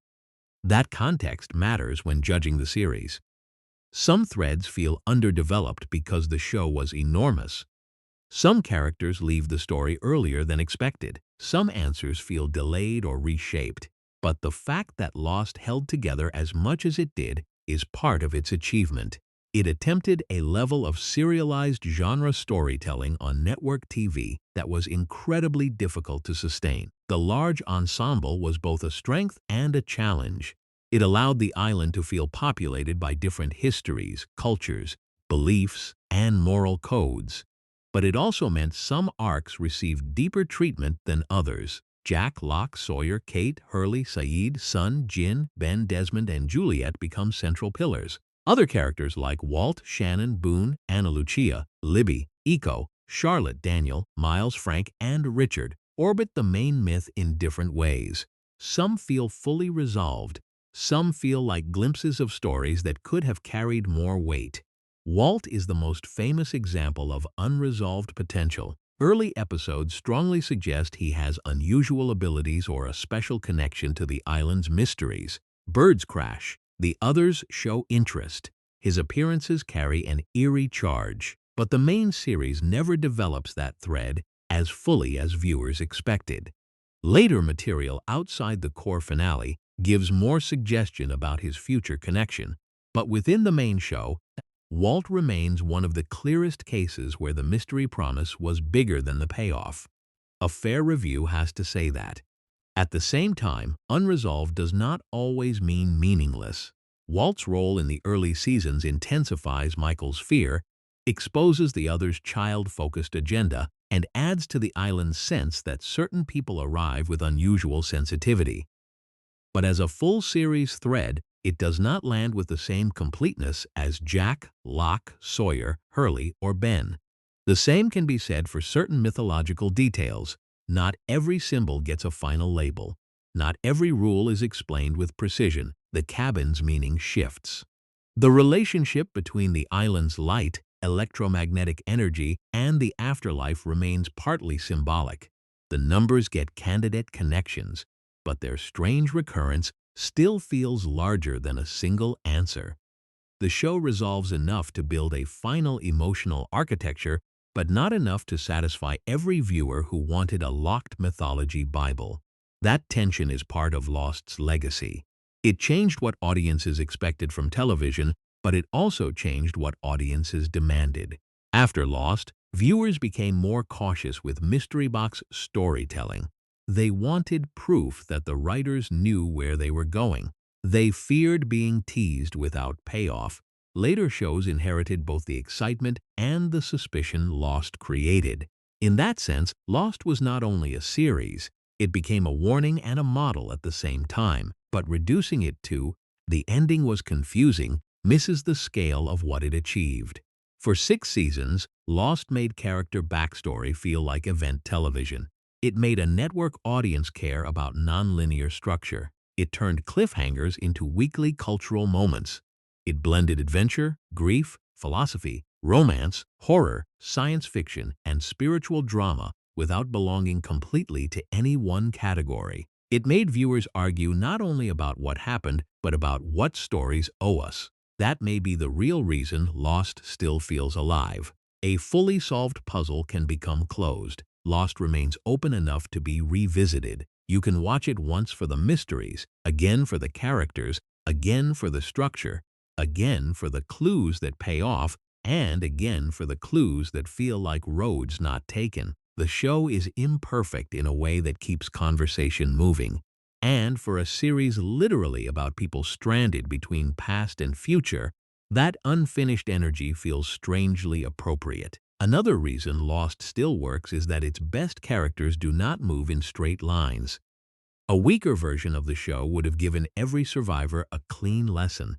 That context matters when judging the series. Some threads feel underdeveloped because the show was enormous. Some characters leave the story earlier than expected. Some answers feel delayed or reshaped. But the fact that Lost held together as much as it did is part of its achievement. It attempted a level of serialized genre storytelling on network TV that was incredibly difficult to sustain. The large ensemble was both a strength and a challenge. It allowed the island to feel populated by different histories, cultures, beliefs, and moral codes. But it also meant some arcs received deeper treatment than others. Jack, Locke, Sawyer, Kate, Hurley, Sayid, Sun, Jin, Ben, Desmond, and Juliet become central pillars. Other characters like Walt, Shannon, Boone, Ana Lucia, Libby, Eco, Charlotte, Daniel, Miles, Frank, and Richard orbit the main myth in different ways. Some feel fully resolved. Some feel like glimpses of stories that could have carried more weight. Walt is the most famous example of unresolved potential. Early episodes strongly suggest he has unusual abilities or a special connection to the island's mysteries. Birds crash. The others show interest. His appearances carry an eerie charge. But the main series never develops that thread as fully as viewers expected. Later material outside the core finale gives more suggestion about his future connection. But within the main show, Walt remains one of the clearest cases where the mystery promise was bigger than the payoff. A fair review has to say that. At the same time, unresolved does not always mean meaningless. Walt's role in the early seasons intensifies Michael's fear, exposes the other's child-focused agenda, and adds to the island's sense that certain people arrive with unusual sensitivity. But as a full series thread, it does not land with the same completeness as Jack, Locke, Sawyer, Hurley, or Ben. The same can be said for certain mythological details. Not every symbol gets a final label. Not every rule is explained with precision. The cabin's meaning shifts. The relationship between the island's light, electromagnetic energy, and the afterlife remains partly symbolic. The numbers get candidate connections, but their strange recurrence still feels larger than a single answer. The show resolves enough to build a final emotional architecture, but not enough to satisfy every viewer who wanted a locked mythology Bible. That tension is part of Lost's legacy. It changed what audiences expected from television, but it also changed what audiences demanded. After Lost, viewers became more cautious with mystery box storytelling. They wanted proof that the writers knew where they were going. They feared being teased without payoff. Later shows inherited both the excitement and the suspicion Lost created. In that sense, Lost was not only a series, it became a warning and a model at the same time. But reducing it to, the ending was confusing, misses the scale of what it achieved. For 6 seasons, Lost made character backstory feel like event television. It made a network audience care about nonlinear structure. It turned cliffhangers into weekly cultural moments. It blended adventure, grief, philosophy, romance, horror, science fiction, and spiritual drama without belonging completely to any one category. It made viewers argue not only about what happened, but about what stories owe us. That may be the real reason Lost still feels alive. A fully solved puzzle can become closed. Lost remains open enough to be revisited. You can watch it once for the mysteries, again for the characters, again for the structure, again for the clues that pay off, and again for the clues that feel like roads not taken. The show is imperfect in a way that keeps conversation moving. And for a series literally about people stranded between past and future, that unfinished energy feels strangely appropriate. Another reason Lost still works is that its best characters do not move in straight lines. A weaker version of the show would have given every survivor a clean lesson.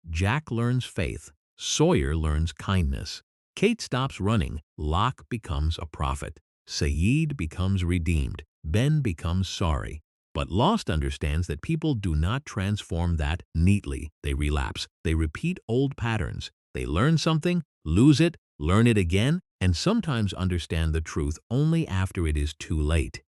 Jack learns faith. Sawyer learns kindness. Kate stops running. Locke becomes a prophet. Sayid becomes redeemed. Ben becomes sorry. But Lost understands that people do not transform that neatly. They relapse. They repeat old patterns. They learn something, lose it, learn it again, and sometimes understand the truth only after it is too late.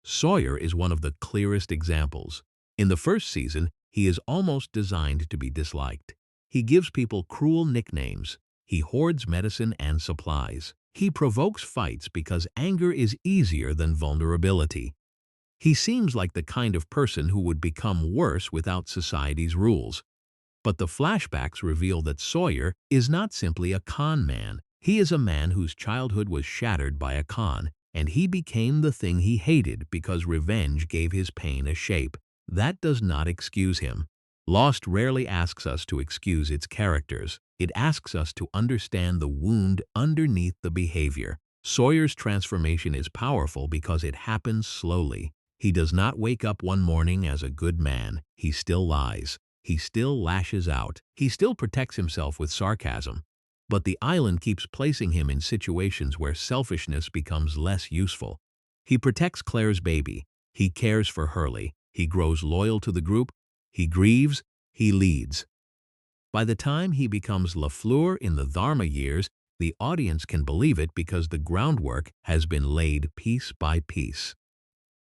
Sawyer is one of the clearest examples. In the first season, He is almost designed to be disliked. He gives people cruel nicknames. He hoards medicine and supplies. He provokes fights because anger is easier than vulnerability. He seems like the kind of person who would become worse without society's rules. But the flashbacks reveal that Sawyer is not simply a con man. He is a man whose childhood was shattered by a con, and he became the thing he hated because revenge gave his pain a shape. That does not excuse him. Lost rarely asks us to excuse its characters. It asks us to understand the wound underneath the behavior. Sawyer's transformation is powerful because it happens slowly. He does not wake up one morning as a good man. He still lies. He still lashes out. He still protects himself with sarcasm. But the island keeps placing him in situations where selfishness becomes less useful. He protects Claire's baby. He cares for Hurley. He grows loyal to the group. He grieves. He leads. By the time he becomes LaFleur in the DHARMA years, the audience can believe it because the groundwork has been laid piece by piece.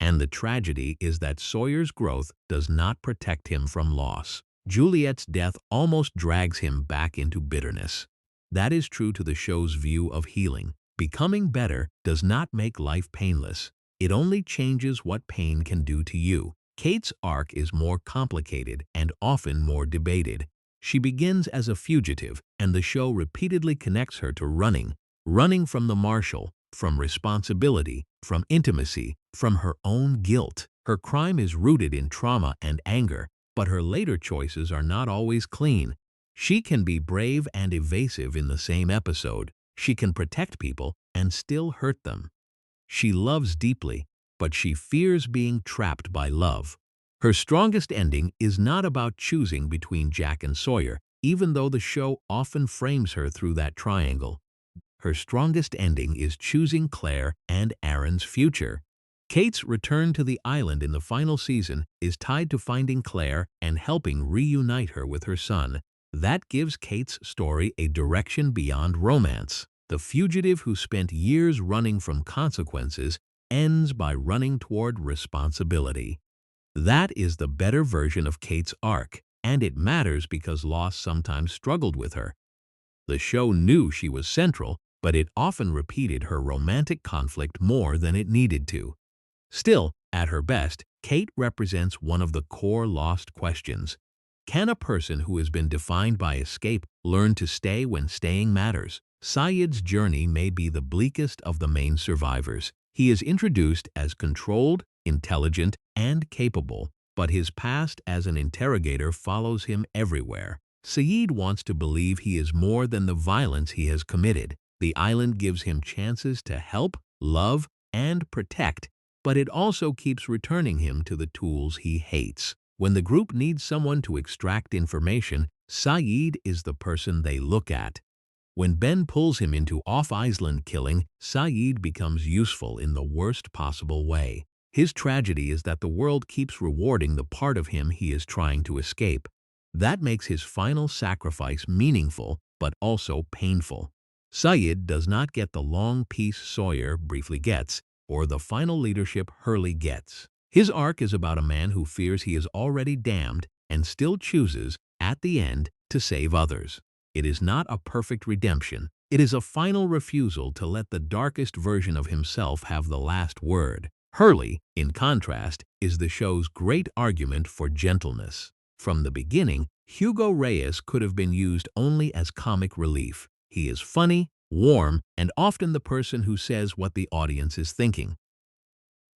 And the tragedy is that Sawyer's growth does not protect him from loss. Juliet's death almost drags him back into bitterness. That is true to the show's view of healing. Becoming better does not make life painless. It only changes what pain can do to you. Kate's arc is more complicated and often more debated. She begins as a fugitive, and the show repeatedly connects her to running from the marshal, from responsibility, from intimacy, from her own guilt. Her crime is rooted in trauma and anger, but her later choices are not always clean. She can be brave and evasive in the same episode. She can protect people and still hurt them. She loves deeply, but she fears being trapped by love. Her strongest ending is not about choosing between Jack and Sawyer, even though the show often frames her through that triangle. Her strongest ending is choosing Claire and Aaron's future. Kate's return to the island in the final season is tied to finding Claire and helping reunite her with her son. That gives Kate's story a direction beyond romance. The fugitive who spent years running from consequences ends by running toward responsibility. That is the better version of Kate's arc, and it matters because loss sometimes struggled with her. The show knew she was central, but it often repeated her romantic conflict more than it needed to. Still, at her best, Kate represents one of the core Lost questions. Can a person who has been defined by escape learn to stay when staying matters? Sayid's journey may be the bleakest of the main survivors. He is introduced as controlled, intelligent, and capable, but his past as an interrogator follows him everywhere. Sayid wants to believe he is more than the violence he has committed. The island gives him chances to help, love, and protect, but it also keeps returning him to the tools he hates. When the group needs someone to extract information, Sayid is the person they look at. When Ben pulls him into off-island killing, Sayid becomes useful in the worst possible way. His tragedy is that the world keeps rewarding the part of him he is trying to escape. That makes his final sacrifice meaningful, but also painful. Sayid does not get the long peace Sawyer briefly gets, or the final leadership Hurley gets. His arc is about a man who fears he is already damned and still chooses, at the end, to save others. It is not a perfect redemption. It is a final refusal to let the darkest version of himself have the last word. Hurley, in contrast, is the show's great argument for gentleness. From the beginning, Hugo Reyes could have been used only as comic relief. He is funny, warm, and often the person who says what the audience is thinking.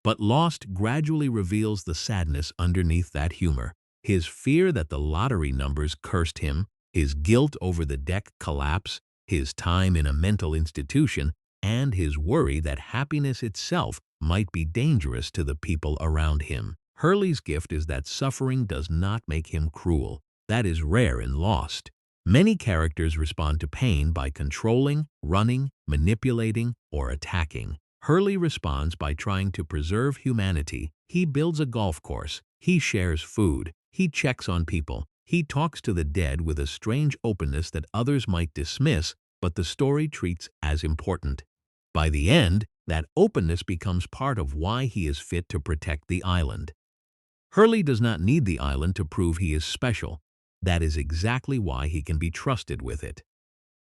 But Lost gradually reveals the sadness underneath that humor. His fear that the lottery numbers cursed him, his guilt over the deck collapse, his time in a mental institution, and his worry that happiness itself might be dangerous to the people around him. Hurley's gift is that suffering does not make him cruel. That is rare in Lost. Many characters respond to pain by controlling, running, manipulating, or attacking. Hurley responds by trying to preserve humanity. He builds a golf course. He shares food. He checks on people. He talks to the dead with a strange openness that others might dismiss, but the story treats as important. By the end, that openness becomes part of why he is fit to protect the island. Hurley does not need the island to prove he is special. That is exactly why he can be trusted with it.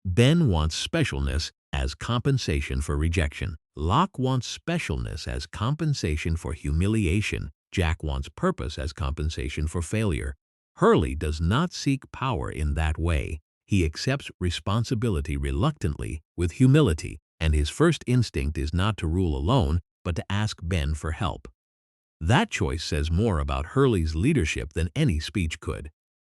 Ben wants specialness as compensation for rejection. Locke wants specialness as compensation for humiliation. Jack wants purpose as compensation for failure. Hurley does not seek power in that way. He accepts responsibility reluctantly, with humility, and his first instinct is not to rule alone, but to ask Ben for help. That choice says more about Hurley's leadership than any speech could.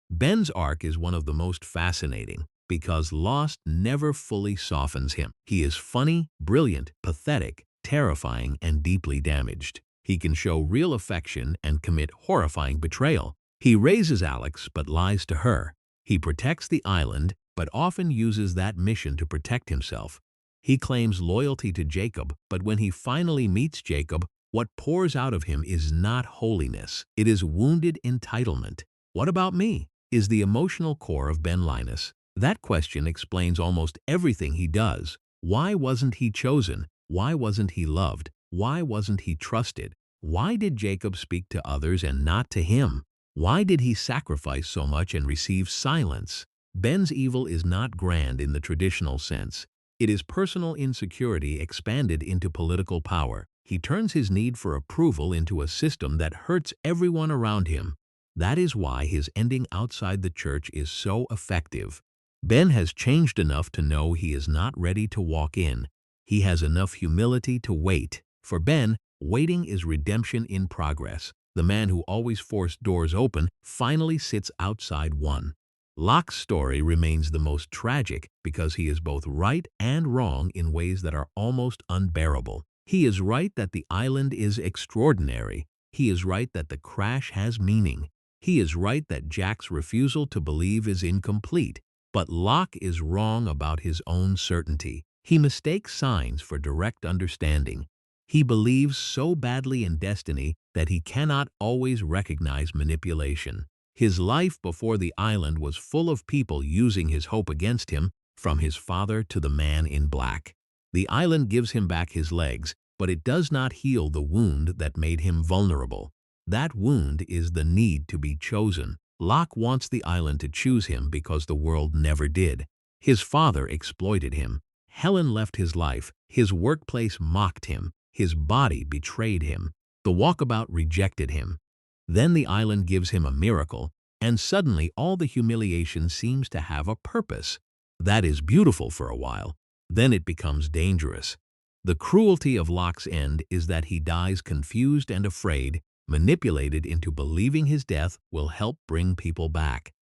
Ben's arc is one of the most fascinating, because Lost never fully softens him. He is funny, brilliant, pathetic, terrifying, and deeply damaged. He can show real affection and commit horrifying betrayal. He raises Alex but lies to her. He protects the island but often uses that mission to protect himself. He claims loyalty to Jacob, but when he finally meets Jacob, what pours out of him is not holiness. It is wounded entitlement. What about me? Is the emotional core of Ben Linus. That question explains almost everything he does. Why wasn't he chosen? Why wasn't he loved? Why wasn't he trusted? Why did Jacob speak to others and not to him? Why did he sacrifice so much and receive silence? Ben's evil is not grand in the traditional sense. It is personal insecurity expanded into political power. He turns his need for approval into a system that hurts everyone around him. That is why his ending outside the church is so effective. Ben has changed enough to know he is not ready to walk in. He has enough humility to wait. For Ben, waiting is redemption in progress. The man who always forced doors open finally sits outside one. Locke's story remains the most tragic because he is both right and wrong in ways that are almost unbearable. He is right that the island is extraordinary. He is right that the crash has meaning. He is right that Jack's refusal to believe is incomplete. But Locke is wrong about his own certainty. He mistakes signs for direct understanding. He believes so badly in destiny that he cannot always recognize manipulation. His life before the island was full of people using his hope against him, from his father to the man in black. The island gives him back his legs, but it does not heal the wound that made him vulnerable. That wound is the need to be chosen. Locke wants the island to choose him because the world never did. His father exploited him. Helen left his life. His workplace mocked him. His body betrayed him. The walkabout rejected him. Then the island gives him a miracle, and suddenly all the humiliation seems to have a purpose. That is beautiful for a while. Then it becomes dangerous. The cruelty of Locke's end is that he dies confused and afraid, manipulated into believing his death will help bring people back.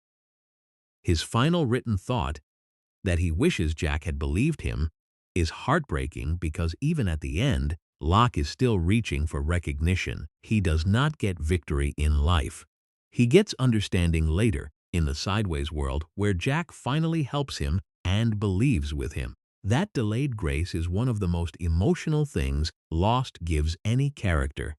His final written thought, that he wishes Jack had believed him, is heartbreaking because even at the end, Locke is still reaching for recognition. He does not get victory in life. He gets understanding later, in the sideways world where Jack finally helps him and believes with him. That delayed grace is one of the most emotional things Lost gives any character.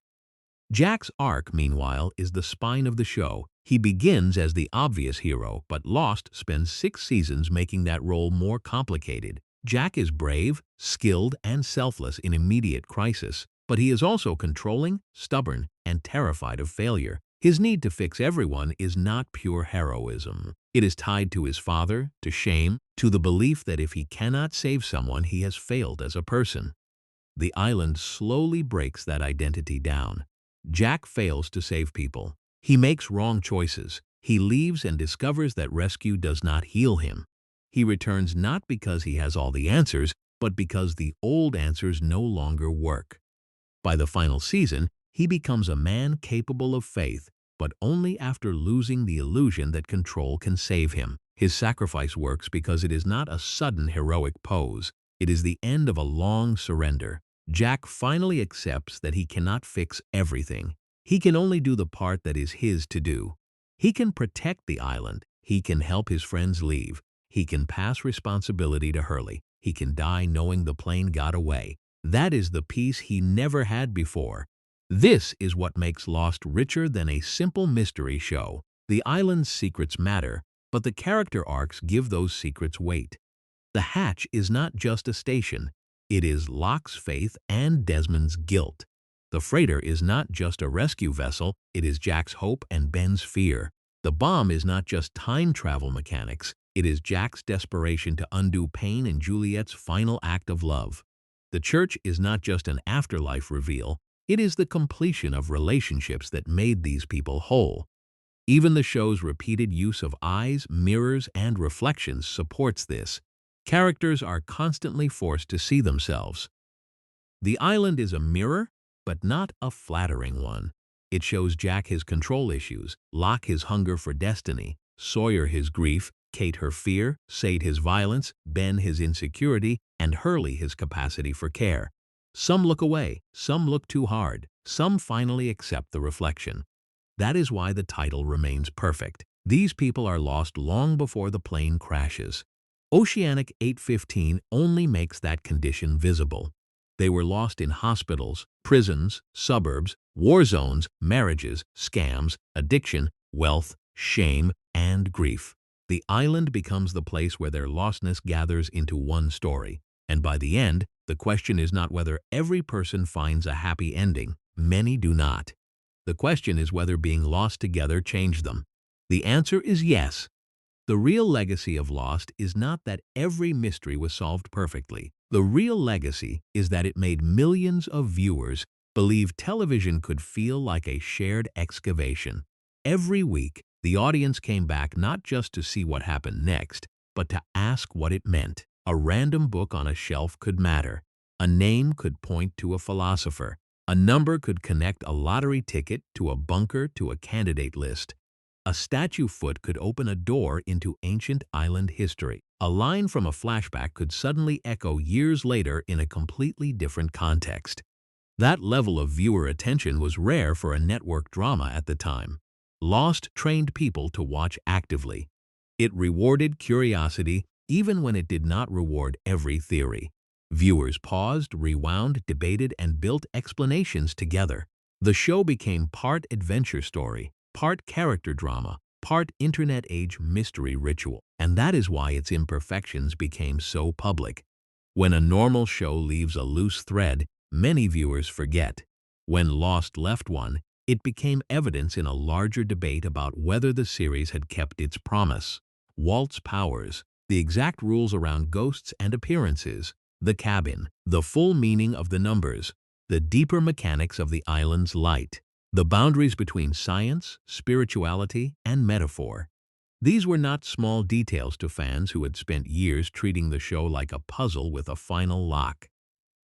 Jack's arc, meanwhile, is the spine of the show. He begins as the obvious hero, but Lost spends 6 seasons making that role more complicated. Jack is brave, skilled, and selfless in immediate crisis, but he is also controlling, stubborn, and terrified of failure. His need to fix everyone is not pure heroism. It is tied to his father, to shame, to the belief that if he cannot save someone, he has failed as a person. The island slowly breaks that identity down. Jack fails to save people. He makes wrong choices. He leaves and discovers that rescue does not heal him. He returns not because he has all the answers, but because the old answers no longer work. By the final season, he becomes a man capable of faith, but only after losing the illusion that control can save him. His sacrifice works because it is not a sudden heroic pose. It is the end of a long surrender. Jack finally accepts that he cannot fix everything. He can only do the part that is his to do. He can protect the island. He can help his friends leave. He can pass responsibility to Hurley. He can die knowing the plane got away. That is the peace he never had before. This is what makes Lost richer than a simple mystery show. The island's secrets matter, but the character arcs give those secrets weight. The hatch is not just a station. It is Locke's faith and Desmond's guilt. The freighter is not just a rescue vessel, it is Jack's hope and Ben's fear. The bomb is not just time travel mechanics, it is Jack's desperation to undo pain and Juliet's final act of love. The church is not just an afterlife reveal, it is the completion of relationships that made these people whole. Even the show's repeated use of eyes, mirrors, and reflections supports this. Characters are constantly forced to see themselves. The island is a mirror, but not a flattering one. It shows Jack his control issues, Locke his hunger for destiny, Sawyer his grief, Kate her fear, Sayid his violence, Ben his insecurity, and Hurley his capacity for care. Some look away, some look too hard, some finally accept the reflection. That is why the title remains perfect. These people are lost long before the plane crashes. Oceanic 815 only makes that condition visible. They were lost in hospitals, prisons, suburbs, war zones, marriages, scams, addiction, wealth, shame, and grief. The island becomes the place where their lostness gathers into one story. And by the end, the question is not whether every person finds a happy ending. Many do not. The question is whether being lost together changed them. The answer is yes. The real legacy of Lost is not that every mystery was solved perfectly. The real legacy is that it made millions of viewers believe television could feel like a shared excavation. Every week, the audience came back not just to see what happened next, but to ask what it meant. A random book on a shelf could matter. A name could point to a philosopher. A number could connect a lottery ticket to a bunker to a candidate list. A statue foot could open a door into ancient island history. A line from a flashback could suddenly echo years later in a completely different context. That level of viewer attention was rare for a network drama at the time. Lost trained people to watch actively. It rewarded curiosity even when it did not reward every theory. Viewers paused, rewound, debated, and built explanations together. The show became part adventure story, part character drama, part internet-age mystery ritual. And that is why its imperfections became so public. When a normal show leaves a loose thread, many viewers forget. When Lost left one, it became evidence in a larger debate about whether the series had kept its promise. Walt's powers, the exact rules around ghosts and appearances, the cabin, the full meaning of the numbers, the deeper mechanics of the island's light, the boundaries between science, spirituality, and metaphor. These were not small details to fans who had spent years treating the show like a puzzle with a final lock.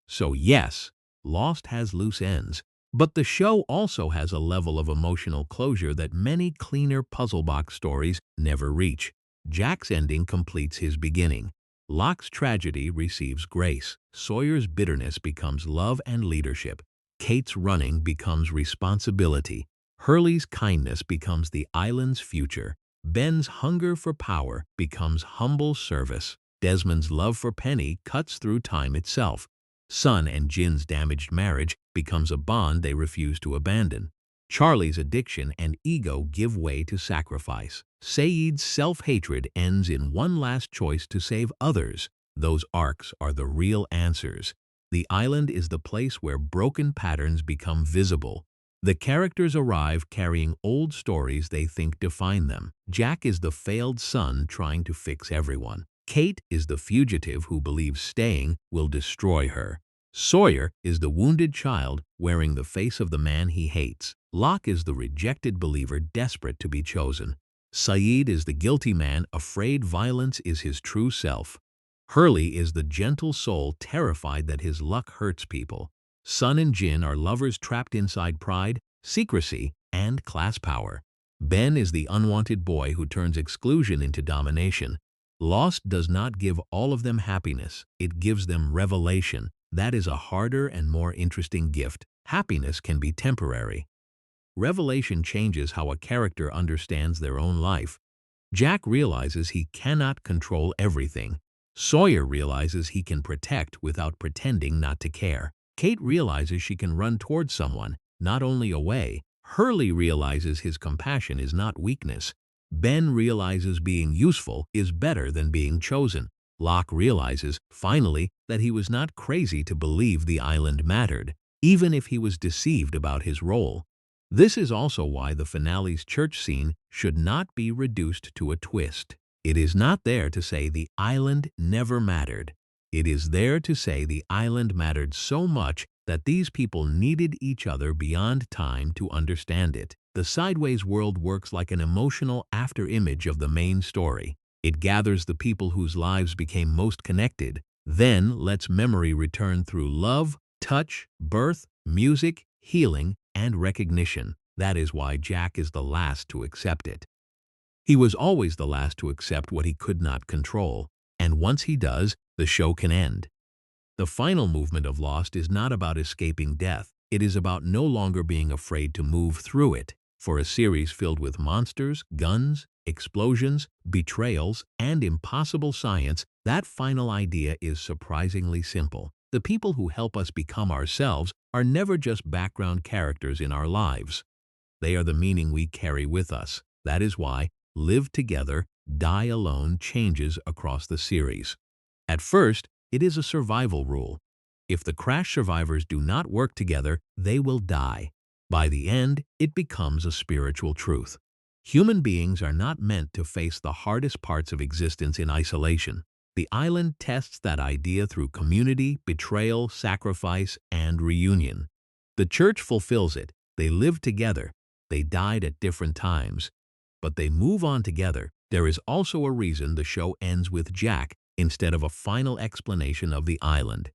So yes, Lost has loose ends, but the show also has a level of emotional closure that many cleaner puzzle box stories never reach. Jack's ending completes his beginning. Locke's tragedy receives grace. Sawyer's bitterness becomes love and leadership. Kate's running becomes responsibility. Hurley's kindness becomes the island's future. Ben's hunger for power becomes humble service. Desmond's love for Penny cuts through time itself. Sun and Jin's damaged marriage becomes a bond they refuse to abandon. Charlie's addiction and ego give way to sacrifice. Sayid's self-hatred ends in one last choice to save others. Those arcs are the real answers. The island is the place where broken patterns become visible. The characters arrive carrying old stories they think define them. Jack is the failed son trying to fix everyone. Kate is the fugitive who believes staying will destroy her. Sawyer is the wounded child wearing the face of the man he hates. Locke is the rejected believer desperate to be chosen. Sayid is the guilty man afraid violence is his true self. Hurley is the gentle soul terrified that his luck hurts people. Sun and Jin are lovers trapped inside pride, secrecy, and class power. Ben is the unwanted boy who turns exclusion into domination. Lost does not give all of them happiness, it gives them revelation. That is a harder and more interesting gift. Happiness can be temporary. Revelation changes how a character understands their own life. Jack realizes he cannot control everything. Sawyer realizes he can protect without pretending not to care. Kate realizes she can run towards someone, not only away. Hurley realizes his compassion is not weakness. Ben realizes being useful is better than being chosen. Locke realizes, finally, that he was not crazy to believe the island mattered. even if he was deceived about his role. This is also why the finale's church scene should not be reduced to a twist. It is not there to say the island never mattered. It is there to say the island mattered so much that these people needed each other beyond time to understand it. The Sideways world works like an emotional after-image of the main story. It gathers the people whose lives became most connected, then lets memory return through love, touch, birth, music, healing, and recognition. That is why Jack is the last to accept it. He was always the last to accept what he could not control, and once he does, the show can end. The final movement of Lost is not about escaping death. It is about no longer being afraid to move through it. For a series filled with monsters, guns, explosions, betrayals, and impossible science, that final idea is surprisingly simple. The people who help us become ourselves are never just background characters in our lives. They are the meaning we carry with us. That is why Live Together, Die Alone changes across the series. At first, it is a survival rule. If the crash survivors do not work together, they will die. By the end, it becomes a spiritual truth. Human beings are not meant to face the hardest parts of existence in isolation. The island tests that idea through community, betrayal, sacrifice, and reunion. The church fulfills it. They live together. They died at different times, but they move on together. There is also a reason the show ends with Jack instead of a final explanation of the island.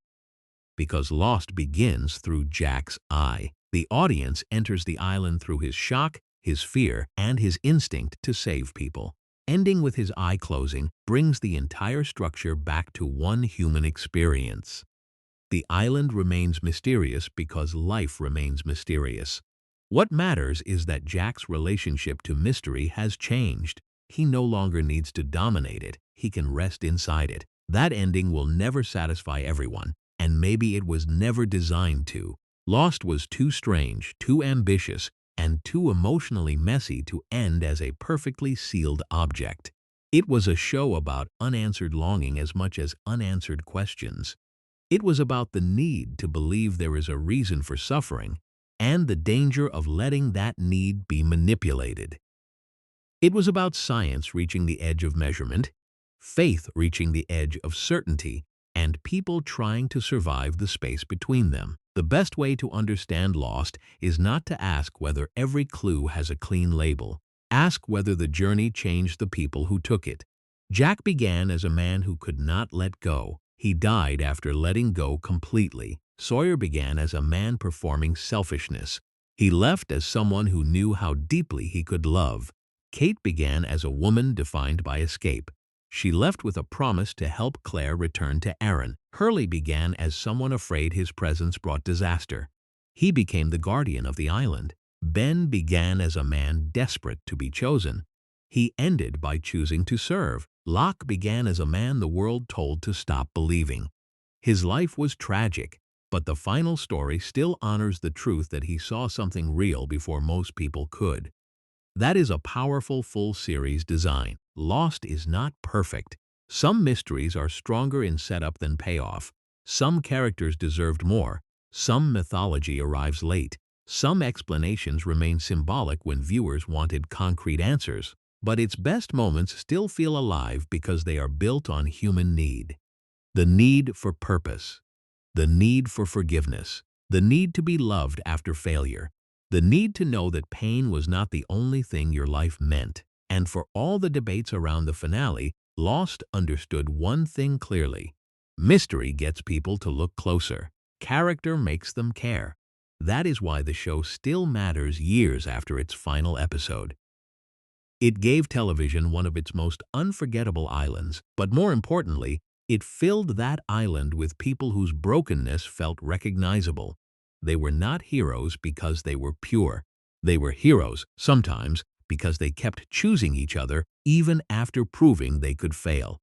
Because Lost begins through Jack's eye. The audience enters the island through his shock, his fear, and his instinct to save people. Ending with his eye closing brings the entire structure back to one human experience. The island remains mysterious because life remains mysterious. What matters is that Jack's relationship to mystery has changed. He no longer needs to dominate it. He can rest inside it. That ending will never satisfy everyone, and maybe it was never designed to. Lost was too strange, too ambitious, and too emotionally messy to end as a perfectly sealed object. It was a show about unanswered longing as much as unanswered questions. It was about the need to believe there is a reason for suffering and the danger of letting that need be manipulated. It was about science reaching the edge of measurement, faith reaching the edge of certainty, and people trying to survive the space between them. The best way to understand Lost is not to ask whether every clue has a clean label. Ask whether the journey changed the people who took it. Jack began as a man who could not let go. He died after letting go completely. Sawyer began as a man performing selfishness. He left as someone who knew how deeply he could love. Kate began as a woman defined by escape. She left with a promise to help Claire return to Aaron. Hurley began as someone afraid his presence brought disaster. He became the guardian of the island. Ben began as a man desperate to be chosen. He ended by choosing to serve. Locke began as a man the world told to stop believing. His life was tragic, but the final story still honors the truth that he saw something real before most people could. That is a powerful full-series design. Lost is not perfect. Some mysteries are stronger in setup than payoff. Some characters deserved more. Some mythology arrives late. Some explanations remain symbolic when viewers wanted concrete answers. But its best moments still feel alive because they are built on human need. The need for purpose. The need for forgiveness. The need to be loved after failure. The need to know that pain was not the only thing your life meant. And for all the debates around the finale, Lost understood one thing clearly. Mystery gets people to look closer. Character makes them care. That is why the show still matters years after its final episode. It gave television one of its most unforgettable islands, but more importantly, it filled that island with people whose brokenness felt recognizable. They were not heroes because they were pure. They were heroes, sometimes, because they kept choosing each other even after proving they could fail.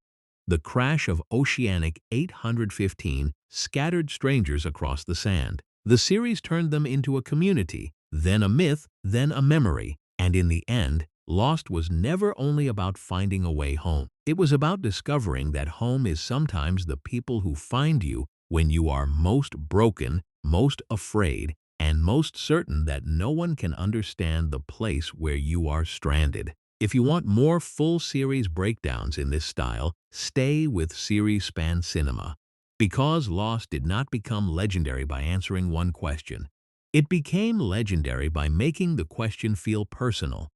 The crash of Oceanic 815 scattered strangers across the sand. The series turned them into a community, then a myth, then a memory, and in the end, Lost was never only about finding a way home. It was about discovering that home is sometimes the people who find you when you are most broken, most afraid, and most certain that no one can understand the place where you are stranded. If you want more full series breakdowns in this style, stay with Series Span Cinema. Because Lost did not become legendary by answering one question. It became legendary by making the question feel personal,